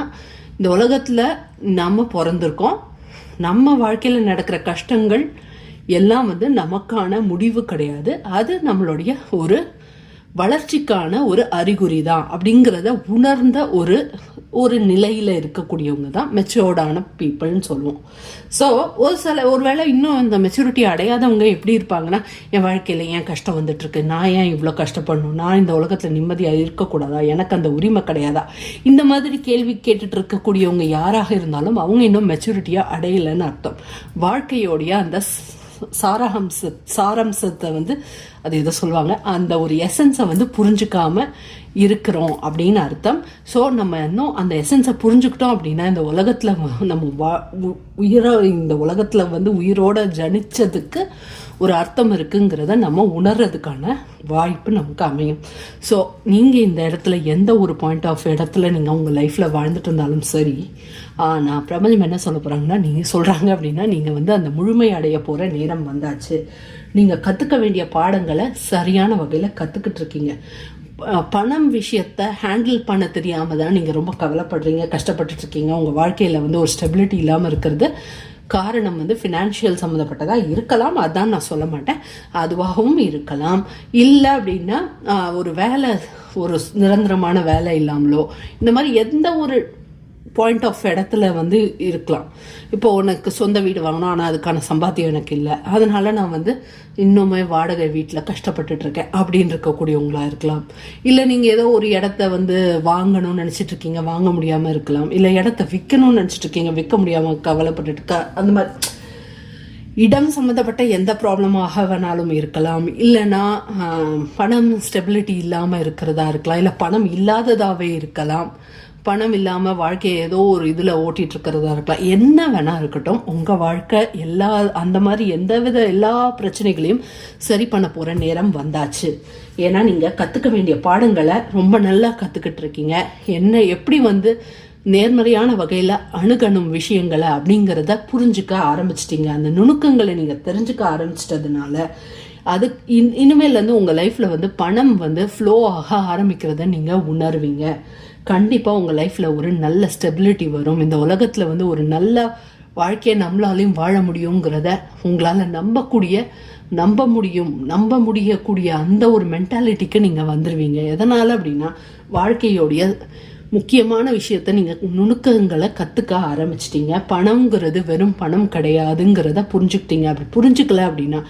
இந்த உலகத்தில் நம்ம பிறந்திருக்கோம். நம்ம வாழ்க்கையில் நடக்கிற கஷ்டங்கள் எல்லாம் வந்து நமக்கான முடிவு கிடையாது. அது நம்மளுடைய ஒரு வளர்ச்சிக்கான ஒரு அறிகுறி தான் அப்படிங்கிறத உணர்ந்த ஒரு நிலையில இருக்கக்கூடியவங்க தான் மெச்சூர்டான பீப்புள்னு சொல்லுவோம். ஸோ ஒருவேளை இன்னும் இந்த மெச்சூரிட்டி அடையாதவங்க எப்படி இருப்பாங்கன்னா, என் வாழ்க்கையில ஏன் கஷ்டம் வந்துட்டு இருக்கு, நான் ஏன் இவ்வளோ கஷ்டப்படணும், நான் இந்த உலகத்துல நிம்மதியாக இருக்கக்கூடாதா, எனக்கு அந்த உரிமை கிடையாதா, இந்த மாதிரி கேள்வி கேட்டுட்டு இருக்கக்கூடியவங்க யாராக இருந்தாலும் அவங்க இன்னும் மெச்சூரிட்டியா அடையலைன்னு அர்த்தம். வாழ்க்கையோடைய அந்த சாராம்சத்தை வந்து அது எதை சொல்லுவாங்க, அந்த ஒரு எசன்ஸை வந்து புரிஞ்சுக்காம இருக்கிறோம் அப்படின்னு அர்த்தம். ஸோ நம்ம இன்னும் அந்த எசன்ஸை புரிஞ்சுக்கிட்டோம் அப்படின்னா இந்த உலகத்தில் நம்ம இந்த உலகத்தில் வந்து உயிரோட ஜனிச்சதுக்கு ஒரு அர்த்தம் இருக்குங்கிறத நம்ம உணர்றதுக்கான வாய்ப்பு நமக்கு அமையும். ஸோ நீங்கள் இந்த இடத்துல எந்த ஒரு பாயிண்ட் ஆஃப் இடத்துல நீங்கள் உங்கள் லைஃப்பில் வாழ்ந்துட்டு இருந்தாலும் சரி, நான் பிரபஞ்சம் என்ன சொல்ல போகிறாங்கன்னா, நீங்கள் சொல்கிறாங்க அப்படின்னா நீங்கள் வந்து அந்த முழுமை அடைய போகிற நேரம் வந்தாச்சு. நீங்கள் கற்றுக்க வேண்டிய பாடங்களை சரியான வகையில் கற்றுக்கிட்டு இருக்கீங்க. பணம் விஷயத்தை ஹேண்டில் பண்ண தெரியாமல் தான் நீங்கள் ரொம்ப கவலைப்படுறீங்க, கஷ்டப்பட்டுட்டு இருக்கீங்க. உங்கள் வாழ்க்கையில் வந்து ஒரு ஸ்டெபிலிட்டி இல்லாமல் இருக்கிறது காரணம் வந்து ஃபினான்ஷியல் சம்மந்தப்பட்டதாக இருக்கலாம். அதான் நான் சொல்ல மாட்டேன், அதுவாகவும் இருக்கலாம். இல்லை அப்படின்னா ஒரு வேலை, ஒரு நிரந்தரமான வேலை இல்லாமலோ, இந்த மாதிரி எந்த ஒரு பாயிண்ட் ஆஃப் இடத்துல வந்து இருக்கலாம். இப்போ உனக்கு சொந்த வீடு வாங்கணும், ஆனால் அதுக்கான சம்பாத்தியம் எனக்கு இல்லை, அதனால நான் வந்து இன்னுமே வாடகை வீட்டில் கஷ்டப்பட்டுட்டு இருக்கேன் அப்படின்னு இருக்கக்கூடியவங்களா இருக்கலாம். இல்லை நீங்கள் ஏதோ ஒரு இடத்த வந்து வாங்கணும்னு நினச்சிட்டு இருக்கீங்க, வாங்க முடியாமல் இருக்கலாம். இல்லை இடத்த விற்கணும்னு நினச்சிட்டு இருக்கீங்க, விற்க முடியாமல் கவலைப்பட்டுட்டு அந்த மாதிரி இடம் சம்மந்தப்பட்ட எந்த ப்ராப்ளமாக வேணாலும் இருக்கலாம். இல்லைன்னா பணம் ஸ்டெபிலிட்டி இல்லாமல் இருக்கிறதா இருக்கலாம். இல்லை பணம் இல்லாததாகவே இருக்கலாம். பணம் இல்லாமல் வாழ்க்கையை ஏதோ ஒரு இதில் ஓட்டிகிட்டு இருக்கிறதா இருக்கலாம். என்ன வேணா இருக்கட்டும், உங்கள் வாழ்க்கை அந்த மாதிரி எல்லா பிரச்சனைகளையும் சரி பண்ண போகிற நேரம் வந்தாச்சு. ஏன்னா நீங்கள் கற்றுக்க வேண்டிய பாடங்களை ரொம்ப நல்லா கற்றுக்கிட்டு இருக்கீங்க. எப்படி வந்து நேர்மறையான வகையில் அணுகணும் விஷயங்களை அப்படிங்கிறத புரிஞ்சுக்க ஆரம்பிச்சிட்டிங்க. அந்த நுணுக்கங்களை நீங்கள் தெரிஞ்சுக்க ஆரம்பிச்சிட்டதுனால அது இனிமேலேருந்து உங்கள் லைஃப்பில் வந்து பணம் வந்து ஃப்ளோ ஆக ஆரம்பிக்கிறத நீங்கள் உணர்வீங்க. கண்டிப்பாக உங்கள் லைஃப்பில் ஒரு நல்ல ஸ்டெபிலிட்டி வரும். இந்த உலகத்தில் வந்து ஒரு நல்ல வாழ்க்கையை நம்மளாலையும் வாழ முடியுங்கிறத உங்களால் நம்ப முடியக்கூடிய அந்த ஒரு மென்டாலிட்டிக்கு நீங்கள் வந்துடுவீங்க. எதனால் அப்படின்னா, வாழ்க்கையோடைய முக்கியமான விஷயத்த நீங்கள் நுணுக்கங்களை கற்றுக்க ஆரம்பிச்சிட்டிங்க. பணங்கிறது வெறும் பணம் கிடையாதுங்கிறத புரிஞ்சுக்கிட்டீங்க. அப்படி புரிஞ்சுக்கல அப்படின்னா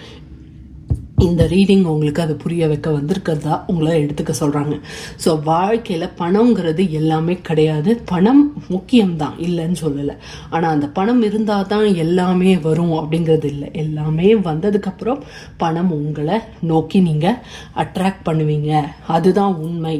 இந்த ரீடிங் உங்களுக்கு அதை புரிய வைக்க வந்திருக்கிறதா உங்களை எடுத்துக்க சொல்கிறாங்க. ஸோ வாழ்க்கையில் பணங்கிறது எல்லாமே கிடையாது. பணம் முக்கியம்தான், இல்லைன்னு சொல்லலை. ஆனால் அந்த பணம் இருந்தால் தான் எல்லாமே வரும் அப்படிங்கிறது இல்லை. எல்லாமே வந்ததுக்கப்புறம் பணம் உங்களை நோக்கி நீங்கள் அட்ராக்ட் பண்ணுவீங்க. அதுதான் உண்மை.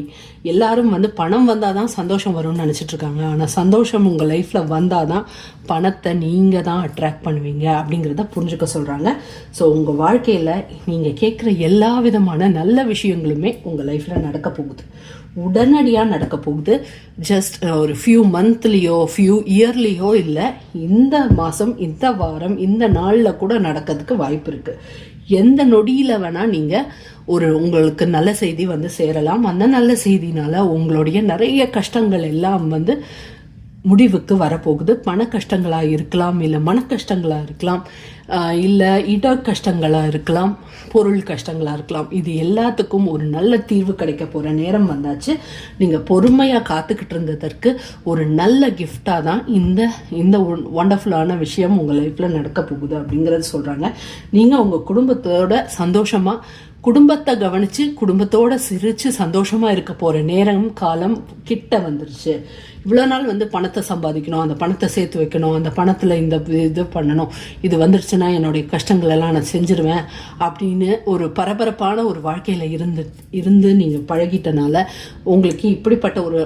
எல்லாரும் வந்து பணம் வந்தால் தான் சந்தோஷம் வரும்னு நினச்சிட்டு இருக்காங்க. ஆனால் சந்தோஷம் உங்கள் லைஃப்பில் வந்தால் தான் பணத்தை நீங்கள் தான் அட்ராக்ட் பண்ணுவீங்க அப்படிங்கிறத புரிஞ்சுக்க சொல்கிறாங்க. ஸோ உங்கள் வாழ்க்கையில் நீங்கள் கேட்குற எல்லா விதமான நல்ல விஷயங்களுமே உங்கள் லைஃப்பில் நடக்க போகுது, உடனடியாக நடக்க போகுது. ஜஸ்ட் ஒரு ஃபியூ மந்த்லேயோ ஃபியூ இயர்லேயோ இல்லை, இந்த மாதம், இந்த வாரம், இந்த நாளில் கூட நடக்கிறதுக்கு வாய்ப்பு இருக்குது. எந்த நொடியில் வேணால் நீங்கள் உங்களுக்கு நல்ல செய்தி வந்து சேரலாம். அந்த நல்ல செய்தினால உங்களுடைய நிறைய கஷ்டங்கள் எல்லாம் வந்து முடிவுக்கு வரப்போகுது. பண கஷ்டங்களாக இருக்கலாம், இல்லை மன கஷ்டங்களாக இருக்கலாம், இல்லை இட கஷ்டங்களாக இருக்கலாம், பொருள் கஷ்டங்களாக இருக்கலாம். இது எல்லாத்துக்கும் ஒரு நல்ல தீர்வு கிடைக்க போகிற நேரம் வந்தாச்சு. நீங்கள் பொறுமையாக காத்துக்கிட்டு இருந்ததற்கு ஒரு நல்ல கிஃப்டாக தான் இந்த ஒண்டர்ஃபுல்லான விஷயம் உங்கள் லைஃப்பில் நடக்க போகுது அப்படிங்கிறது சொல்கிறாங்க. நீங்கள் உங்கள் குடும்பத்தோட சந்தோஷமாக குடும்பத்தை கவனித்து குடும்பத்தோட சிரித்து சந்தோஷமாக இருக்க போகிற நேரம் காலம் கிட்ட வந்துருச்சு. இவ்வளோ நாள் வந்து பணத்தை சம்பாதிக்கணும், அந்த பணத்தை சேர்த்து வைக்கணும், அந்த பணத்தில் இந்த இது பண்ணணும், இது வந்துருச்சுன்னா என்னுடைய கஷ்டங்கள் எல்லாம் நான் செஞ்சிருவேன் அப்படின்னு ஒரு பரபரப்பான ஒரு வாழ்க்கையில் இருந்து நீங்கள் பழகிட்டனால உங்களுக்கு இப்படிப்பட்ட ஒரு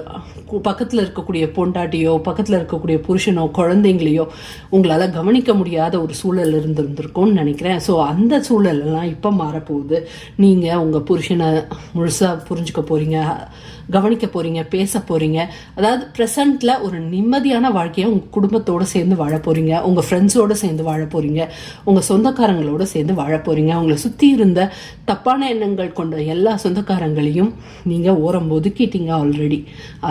பக்கத்தில் இருக்கக்கூடிய பொண்டாட்டியோ பக்கத்தில் இருக்கக்கூடிய புருஷனோ குழந்தைங்களையோ உங்களால் கவனிக்க முடியாத ஒரு சூழல் இருந்திருக்கும்னு நினைக்கிறேன். ஸோ அந்த சூழலெல்லாம் இப்போ மாறப்போகுது. நீங்கள் உங்கள் புருஷனை முழுசாக புரிஞ்சுக்க போகிறீங்க, கவனிக்க போகிறீங்க, பேச போகிறீங்க. அதாவது ப்ரெசண்ட்டில் ஒரு நிம்மதியான வாழ்க்கையை உங்கள் குடும்பத்தோடு சேர்ந்து வாழ போகிறீங்க, உங்கள் ஃப்ரெண்ட்ஸோடு சேர்ந்து வாழ போகிறீங்க, உங்கள் சொந்தக்காரங்களோடு சேர்ந்து வாழ போகிறீங்க. உங்களை சுற்றி இருந்த தப்பான எண்ணங்கள் கொண்ட எல்லா சொந்தக்காரங்களையும் நீங்கள் ஓரம் ஒதுக்கிட்டீங்க ஆல்ரெடி.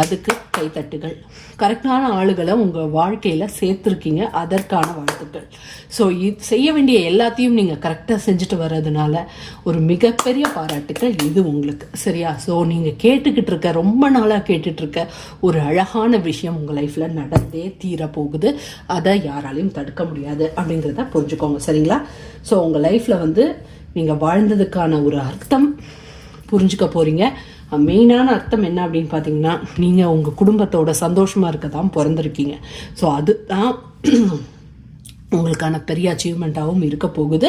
அதுக்கு கைத்தட்டுகள். கரெக்டான ஆளுகளை உங்கள் வாழ்க்கையில் சேர்த்துருக்கீங்க, அதற்கான வாழ்த்துக்கள். ஸோ செய்ய வேண்டிய எல்லாத்தையும் நீங்கள் கரெக்டாக செஞ்சுட்டு வர்றதுனால ஒரு மிகப்பெரிய பாராட்டுக்கள் இது உங்களுக்கு. சரியா? ஸோ நீங்கள் கேட்டுக்கிட்டு இருக்க, ரொம்ப நாளாக கேட்டுட்ருக்க ஒரு அழகான விஷயம் உங்கள் லைஃப்பில் நடந்தே தீரப்போகுது. அதை யாராலையும் தடுக்க முடியாது அப்படிங்கிறத புரிஞ்சுக்கோங்க. சரிங்களா? ஸோ உங்கள் லைஃப்பில் வந்து நீங்கள் வாழ்ந்ததுக்கான ஒரு அர்த்தம் புரிஞ்சுக்க போகிறீங்க. மெயினான அர்த்தம் என்ன அப்படின்னு பார்த்தீங்கன்னா, நீங்கள் உங்கள் குடும்பத்தோட சந்தோஷமாக இருக்க தான் பிறந்திருக்கீங்க. ஸோ அதுதான் உங்களுக்கான பெரிய அச்சீவ்மெண்ட்டாகவும் இருக்க போகுது.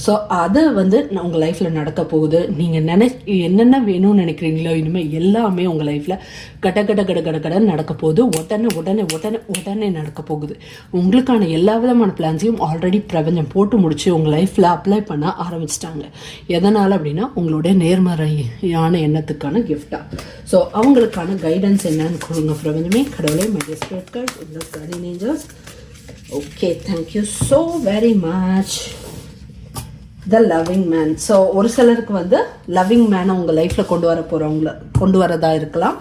ஸோ அதை வந்து உங்கள் லைஃப்பில் நடக்க போகுது. நீங்கள் என்னென்ன வேணும்னு நினைக்கிறீங்களோ இனிமேல் எல்லாமே உங்கள் லைஃப்பில் கட நடக்க போகுது. உடனே நடக்க போகுது. உங்களுக்கான எல்லா விதமான பிளான்ஸையும் ஆல்ரெடி பிரபஞ்சம் போட்டு முடிச்சு உங்கள் லைஃப்பில் அப்ளை பண்ண ஆரம்பிச்சிட்டாங்க. எதனால் அப்படின்னா உங்களுடைய நேர்மறையான எண்ணத்துக்கான கிஃப்டாக. ஸோ அவங்களுக்கான கைடன்ஸ் என்னன்னு கொடுங்க பிரபஞ்சமே. கடவுளே, மை டியர் ஸ்பிரிட் கைட்ஸ், இந்த guardian angels. Okay, thank you so very much. The loving man. So ஒரு சிலருக்கு வந்து லவ்விங் மேனை உங்கள் லைஃப்பில் கொண்டு வரதா இருக்கலாம்.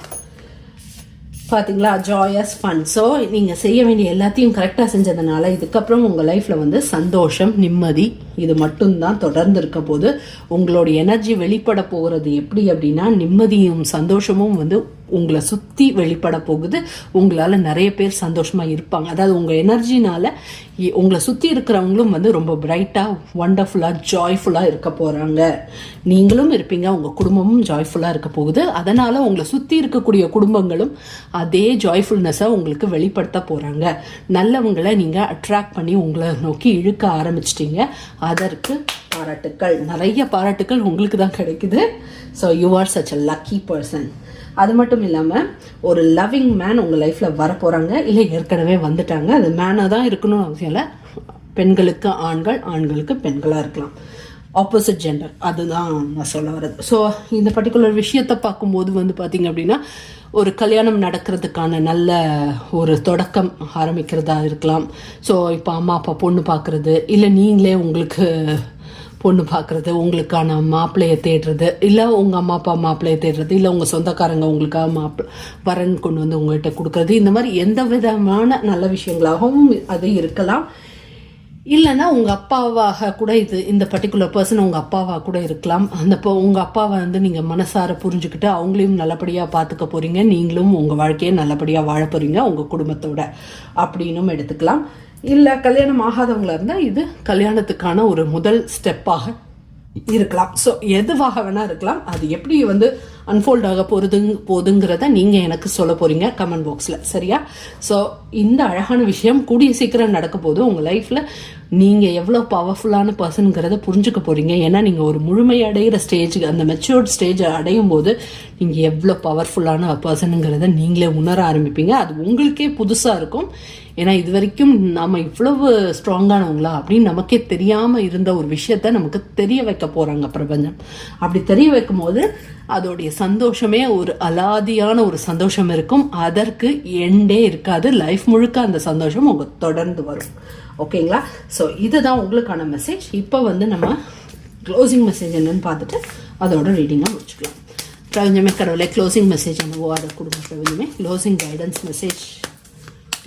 பார்த்தீங்களா? Joyous fun. ஸோ நீங்கள் செய்ய வேண்டிய எல்லாத்தையும் கரெக்டாக செஞ்சதுனால இதுக்கப்புறம் உங்கள் லைஃப்பில் வந்து சந்தோஷம், நிம்மதி இது மட்டும்தான் தொடர்ந்து இருக்க போது. உங்களுடைய எனர்ஜி வெளிப்பட போகிறது எப்படி அப்படின்னா, நிம்மதியும் சந்தோஷமும் வந்து உங்களை சுற்றி வெளிப்பட போகுது. உங்களால் நிறைய பேர் சந்தோஷமாக இருப்பாங்க. அதாவது உங்கள் எனர்ஜினால உங்களை சுற்றி இருக்கிறவங்களும் வந்து ரொம்ப பிரைட்டாக, ஒண்டர்ஃபுல்லாக, ஜாய்ஃபுல்லாக இருக்க போகிறாங்க. நீங்களும் இருப்பீங்க, உங்கள் குடும்பமும் ஜாய்ஃபுல்லாக இருக்க போகுது. அதனால் உங்களை சுற்றி இருக்கக்கூடிய குடும்பங்களும் அதே ஜாய்ஃபுல்னஸை உங்களுக்கு வெளிப்படுத்த போகிறாங்க. நல்லவங்களை நீங்கள் அட்ராக்ட் பண்ணி உங்களை நோக்கி இழுக்க ஆரம்பிச்சிட்டிங்க. அதற்கு பாராட்டுக்கள், நிறைய பாராட்டுக்கள் உங்களுக்கு தான் கிடைக்குது. So you are such a lucky person. அது மட்டும் இல்லாமல் ஒரு லவ்விங் மேன் உங்கள் லைஃப்பில் வர போகிறாங்க, இல்லை ஏற்கனவே வந்துட்டாங்க. அது மேனாக தான் இருக்கணும்னு அவசியம் இல்லை. பெண்களுக்கு ஆண்கள், ஆண்களுக்கு பெண்களாக இருக்கலாம். ஆப்போசிட் ஜெண்டர், அதுதான் நான் சொல்ல வர்றது. ஸோ இந்த பர்டிகுலர் விஷயத்தை பார்க்கும்போது வந்து பார்த்திங்க அப்படின்னா, ஒரு கல்யாணம் நடக்கிறதுக்கான நல்ல ஒரு தொடக்கம் ஆரம்பிக்கிறதா இருக்கலாம். ஸோ இப்போ அம்மா அப்பா பொண்ணு பார்க்குறது, இல்லை நீங்களே உங்களுக்கு பொண்ணு பார்க்குறது, உங்களுக்கான மாப்பிள்ளையை தேடுறது, இல்லை உங்கள் அம்மா அப்பா மாப்பிள்ளையை தேடுறது, இல்லை உங்கள் சொந்தக்காரங்க உங்களுக்காக வரன் கொண்டு வந்து உங்கள்கிட்ட கொடுக்கறது, இந்த மாதிரி எந்த விதமான நல்ல விஷயங்களாகவும் அது இருக்கலாம். இல்லைன்னா உங்கள் அப்பாவாக கூட இந்த பர்டிகுலர் பர்சன் உங்கள் அப்பாவாக கூட இருக்கலாம். உங்கள் அப்பாவை வந்து நீங்கள் மனசார புரிஞ்சுக்கிட்டு அவங்களையும் நல்லபடியாக பார்த்துக்க போகிறீங்க. நீங்களும் உங்கள் வாழ்க்கையை நல்லபடியாக வாழ போகிறீங்க உங்கள் குடும்பத்தோட அப்படின்னும் எடுத்துக்கலாம். இல்லை கல்யாணம் ஆகாதவங்களா இருந்தால் இது கல்யாணத்துக்கான ஒரு முதல் ஸ்டெப்பாக இருக்கலாம். ஸோ எதுவாக வேணா இருக்கலாம். அது எப்படி வந்து அன்ஃபோல்ட் ஆக போதுங்கிறத நீங்கள் எனக்கு சொல்ல போகிறீங்க கமெண்ட் பாக்ஸில். சரியா? ஸோ இந்த அழகான விஷயம் கூடிய சீக்கிரம் நடக்க போது உங்கள் லைஃப்பில் நீங்கள் எவ்வளோ பவர்ஃபுல்லான பர்சனுங்கிறத புரிஞ்சுக்க போகிறீங்க. ஏன்னா நீங்கள் ஒரு முழுமையடைகிற ஸ்டேஜுக்கு, அந்த மெச்சூர்ட் ஸ்டேஜை அடையும் போது நீங்கள் எவ்வளோ பவர்ஃபுல்லான பர்சனுங்கிறத நீங்களே உணர ஆரம்பிப்பீங்க. அது உங்களுக்கே புதுசாக இருக்கும். ஏன்னா இது வரைக்கும் நம்ம இவ்வளவு ஸ்ட்ராங்கானவங்களா அப்படின்னு நமக்கே தெரியாமல் இருந்த ஒரு விஷயத்த நமக்கு தெரிய வைக்க போகிறாங்க பிரபஞ்சம். அப்படி தெரிய வைக்கும் போது அதோடைய சந்தோஷமே ஒரு அலாதியான ஒரு சந்தோஷம் இருக்கும். அதற்கு எண்டே இருக்காது. லைஃப் முழுக்க அந்த சந்தோஷம் உங்க தொடர்ந்து வரும். ஓகேங்களா? ஸோ இதுதான் உங்களுக்கான மெசேஜ். இப்போ நம்ம க்ளோசிங் மெசேஜ் என்னன்னு பார்த்துட்டு அதோட ரீடிங்காக முடிச்சுக்கலாம். பிரபஞ்சமே கடவுளே, க்ளோசிங் மெசேஜ் என்னவோ அதை கொடுங்க. பிரபஞ்சமே, closing guidance message.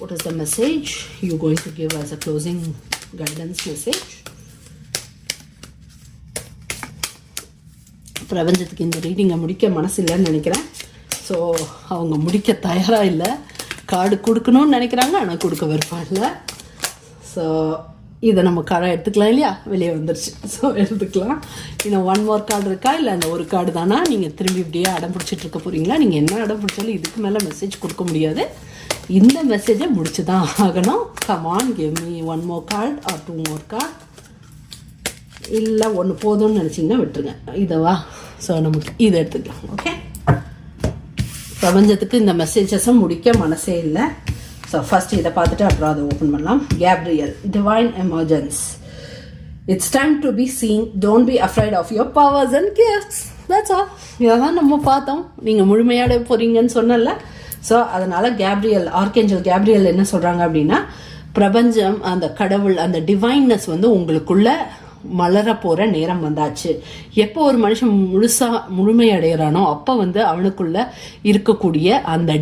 What is the message you're going to give as a closing guidance message? பிரபஞ்சத்துக்கு இந்த ரீடிங்கை முடிக்க மனசு இல்லைன்னு நினைக்கிறேன். ஸோ அவங்க முடிக்க தயாராக இல்லை. கார்டு கொடுக்கணும்னு நினைக்கிறாங்க, ஆனால் கொடுக்க விருப்பம் இல்லை. ஸோ இதை நம்ம கார்டை எடுத்துக்கலாம் இல்லையா? வெளியே வந்துருச்சு. ஸோ எடுத்துக்கலாம். இன்னும் 1 more கார்டு இருக்கா, இல்லை அந்த ஒரு கார்டு தானா? நீங்கள் திரும்பி இப்படியே அடம் பிடிச்சிட்டு இருக்க போகிறீங்களா? நீங்கள் என்ன அடம் பிடிச்சாலும் இதுக்கு மேலே மெசேஜ் கொடுக்க முடியாது. இந்த மெசேஜை முடிச்சு தான் ஆகணும். Come on, give me 1 more card or 2 more card. இல்லை ஒன்று போதும்னு நினச்சிங்கன்னா விட்டுருங்க. இதுவா? ஸோ நமக்கு இதை எடுத்துக்கலாம். ஓகே, பிரபஞ்சத்துக்கு இந்த மெசேஜஸை முடிக்க மனசே இல்லை. ஸோ ஃபர்ஸ்ட் இதை பார்த்துட்டு அப்புறம் அதை ஓப்பன் பண்ணலாம். Gabriel, divine emergence. It's time to be seen. Don't be afraid of your powers and gifts. That's all. இதான் நம்ம பார்த்தோம். நீங்கள் முழுமையாட போகிறீங்கன்னு சொன்னல. ஸோ அதனால கேப்ரியல், ஆர்கேஞ்சல் கேப்ரியல் என்ன சொல்கிறாங்க அப்படின்னா, பிரபஞ்சம், அந்த கடவுள், அந்த டிவைன்னஸ் உங்களுக்குள்ள மலர போகிற நேரம் வந்தாச்சு. எப்போ ஒரு மனுஷன் முழுமையடைகிறானோ அப்போ அவனுக்குள்ள இருக்கக்கூடிய அந்த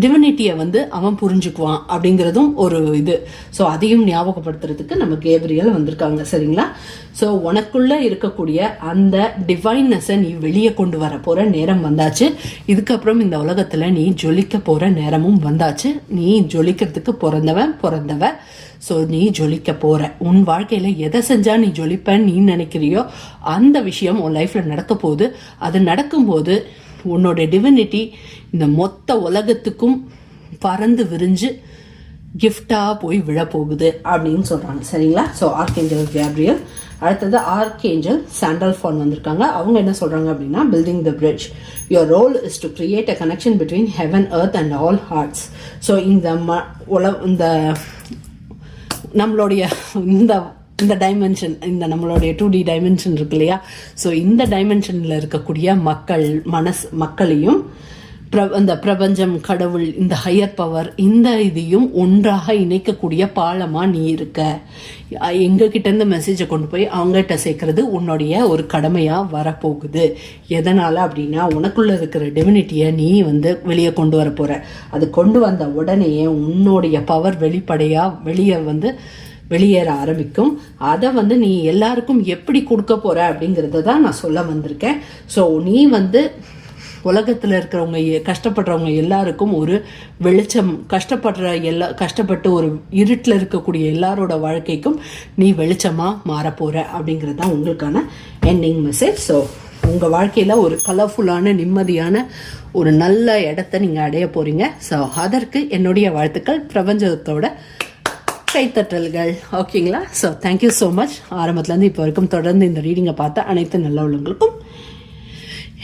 டிவினிட்டியை அவன் புரிஞ்சுக்குவான் அப்படிங்கிறதும் ஒரு இது. ஸோ அதையும் ஞாபகப்படுத்துறதுக்கு நம்ம கேப்ரியல் வந்திருக்காங்க. சரிங்களா? ஸோ உனக்குள்ள இருக்கக்கூடிய அந்த டிவைன்னஸை நீ வெளியே கொண்டு வர போகிற நேரம் வந்தாச்சு. இதுக்கப்புறம் இந்த உலகத்தில் நீ ஜொலிக்க போகிற நேரமும் வந்தாச்சு. நீ ஜொலிக்கிறதுக்கு பிறந்தவ. ஸோ நீ ஜொலிக்க போற. உன் வாழ்க்கையில எதை செஞ்சா நீ ஜொலிப்பன்னு நீ நினைக்கிறியோ அந்த விஷயம் உன் லைஃப்ல நடக்க போகுது. அது நடக்கும்போது உன்னோட டிவினிட்டி இந்த மொத்த உலகத்துக்கும் பறந்து விரிஞ்சு கிஃப்டா போய் விழப்போகுது அப்படின்னு சொல்றாங்க. சரிங்களா? So archangel Gabriel. அடுத்தது ஆர்கேஞ்சல் சாண்டல்ஃபான் வந்திருக்காங்க. அவங்க என்ன சொல்றாங்க அப்படின்னா, building the bridge. Your role is to create a connection between heaven, earth and all hearts. So இந்த நம்மளுடைய இந்த டைமென்ஷன், இந்த நம்மளுடைய 2D டைமென்ஷன் இருக்கு இல்லையா? ஸோ இந்த டைமென்ஷனில் இருக்கக்கூடிய மக்களையும் அந்த பிரபஞ்சம், கடவுள், இந்த ஹையர் பவர், இந்த இதையும் ஒன்றாக இணைக்கக்கூடிய பாலமா நீ இருக்க. எங்க கிட்ட இருந்து மெசேஜை கொண்டு போய் அவங்ககிட்ட சேர்க்கறது உன்னுடைய ஒரு கடமையா வரப்போகுது. எதனால அப்படின்னா, உனக்குள்ள இருக்கிற டிவினிட்டியை நீ வெளியே கொண்டு வர போற. அது கொண்டு வந்த உடனேயே உன்னுடைய பவர் வெளிப்படையா வெளியேற ஆரம்பிக்கும். அதை நீ எல்லாருக்கும் எப்படி கொடுக்க போற அப்படிங்கறத தான் நான் சொல்ல வந்திருக்கேன். ஸோ நீ உலகத்தில் இருக்கிறவங்க, கஷ்டப்படுறவங்க எல்லாருக்கும் ஒரு வெளிச்சம், கஷ்டப்பட்டு ஒரு இருட்டில் இருக்கக்கூடிய எல்லாரோட வாழ்க்கைக்கும் நீ வெளிச்சமாக மாறப்போற அப்படிங்கிறது தான் உங்களுக்கான எண்டிங் மெசேஜ். ஸோ உங்கள் வாழ்க்கையில் ஒரு கலர்ஃபுல்லான, நிம்மதியான ஒரு நல்ல இடத்த நீங்கள் அடைய போகிறீங்க. ஸோ அதற்கு என்னுடைய வாழ்த்துக்கள், பிரபஞ்சத்தோட கைத்தட்டல்கள். ஓகேங்களா? So thank you so much. ஆரம்பத்துலேருந்து இப்போ வரைக்கும் தொடர்ந்து இந்த ரீடிங்கை பார்த்த அனைத்து நல்ல உள்ளவங்களுக்கும்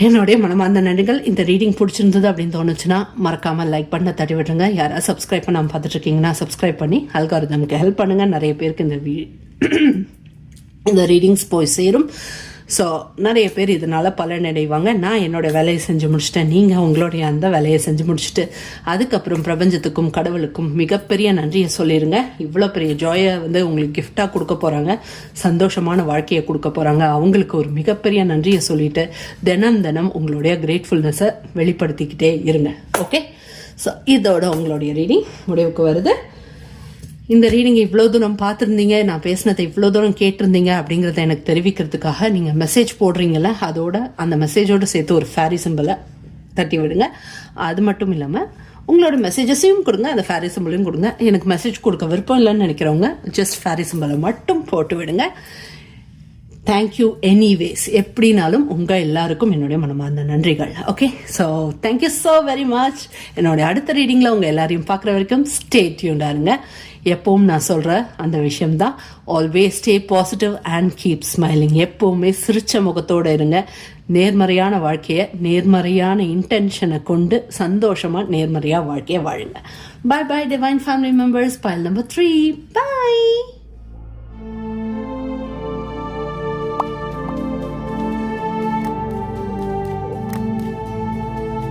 என்னுடைய மனமார்ந்த நன்றிகள். இந்த ரீடிங் பிடிச்சிருந்தது அப்படின்னு தோணுச்சுன்னா மறக்காமல் லைக் பண்ண தட்டி விட்டுருங்க. யாராவது சப்ஸ்கிரைப் பண்ணாமல் பார்த்துட்டு இருக்கீங்கன்னா சப்ஸ்கிரைப் பண்ணி அல்காரிதமுக்கு ஹெல்ப் பண்ணுங்கள். நிறைய பேருக்கு இந்த ரீடிங்ஸ் போய் சேரும். ஸோ நிறைய பேர் இதனால் பலனடைவாங்க. நான் என்னோட வேலையை செஞ்சு முடிச்சுட்டேன். நீங்கள் உங்களுடைய அந்த வேலையை செஞ்சு முடிச்சுட்டு அதுக்கப்புறம் பிரபஞ்சத்துக்கும் கடவுளுக்கும் மிகப்பெரிய நன்றியை சொல்லிடுங்க. இவ்வளோ பெரிய ஜாயை உங்களுக்கு கிஃப்டாக கொடுக்க போகிறாங்க, சந்தோஷமான வாழ்க்கையை கொடுக்க போகிறாங்க. அவங்களுக்கு ஒரு மிகப்பெரிய நன்றியை சொல்லிட்டு தினம் உங்களுடைய கிரேட்ஃபுல்னஸை வெளிப்படுத்திக்கிட்டே இருங்க. ஓகே? ஸோ இதோட உங்களுடைய ரீடிங் முடிவுக்கு வருது. இந்த ரீடிங் இவ்வளோ தூரம் பார்த்துருந்தீங்க, நான் பேசினதை இவ்வளோ தூரம் கேட்டிருந்தீங்க அப்படிங்கிறத எனக்கு தெரிவிக்கிறதுக்காக நீங்கள் மெசேஜ் போடுறீங்கள, அதோட அந்த மெசேஜோடு சேர்த்து ஒரு ஃபேரி சிம்பிளை தட்டி விடுங்க. அது மட்டும் இல்லாமல் உங்களோட மெசேஜஸையும் கொடுங்க, அந்த ஃபேரி சிம்பிளையும் கொடுங்க. எனக்கு மெசேஜ் கொடுக்க விருப்பம் இல்லைன்னு நினைக்கிறவங்க ஜஸ்ட் ஃபேரி சிம்பிளை மட்டும் போட்டு விடுங்க. Thank you anyways. எப்படினாலும் உங்கள் எல்லாருக்கும் என்னுடைய மனமார்ந்த நன்றிகள். Okay, so thank you so very much. என்னுடைய அடுத்த ரீடிங்கில் உங்கள் எல்லாரையும் பார்க்குற வரைக்கும் ஸ்டே டியூன்டாக இருங்க. எப்பவும் நான் சொல்கிற அந்த விஷயம்தான், always stay positive and keep smiling. எப்போவுமே சிரிச்ச முகத்தோடு இருங்க. நேர்மறையான வாழ்க்கையை, நேர்மறையான இன்டென்ஷனை கொண்டு சந்தோஷமாக நேர்மறையாக வாழ்க்கையை வாழுங்க. Bye bye divine family members. Pile number 3. By.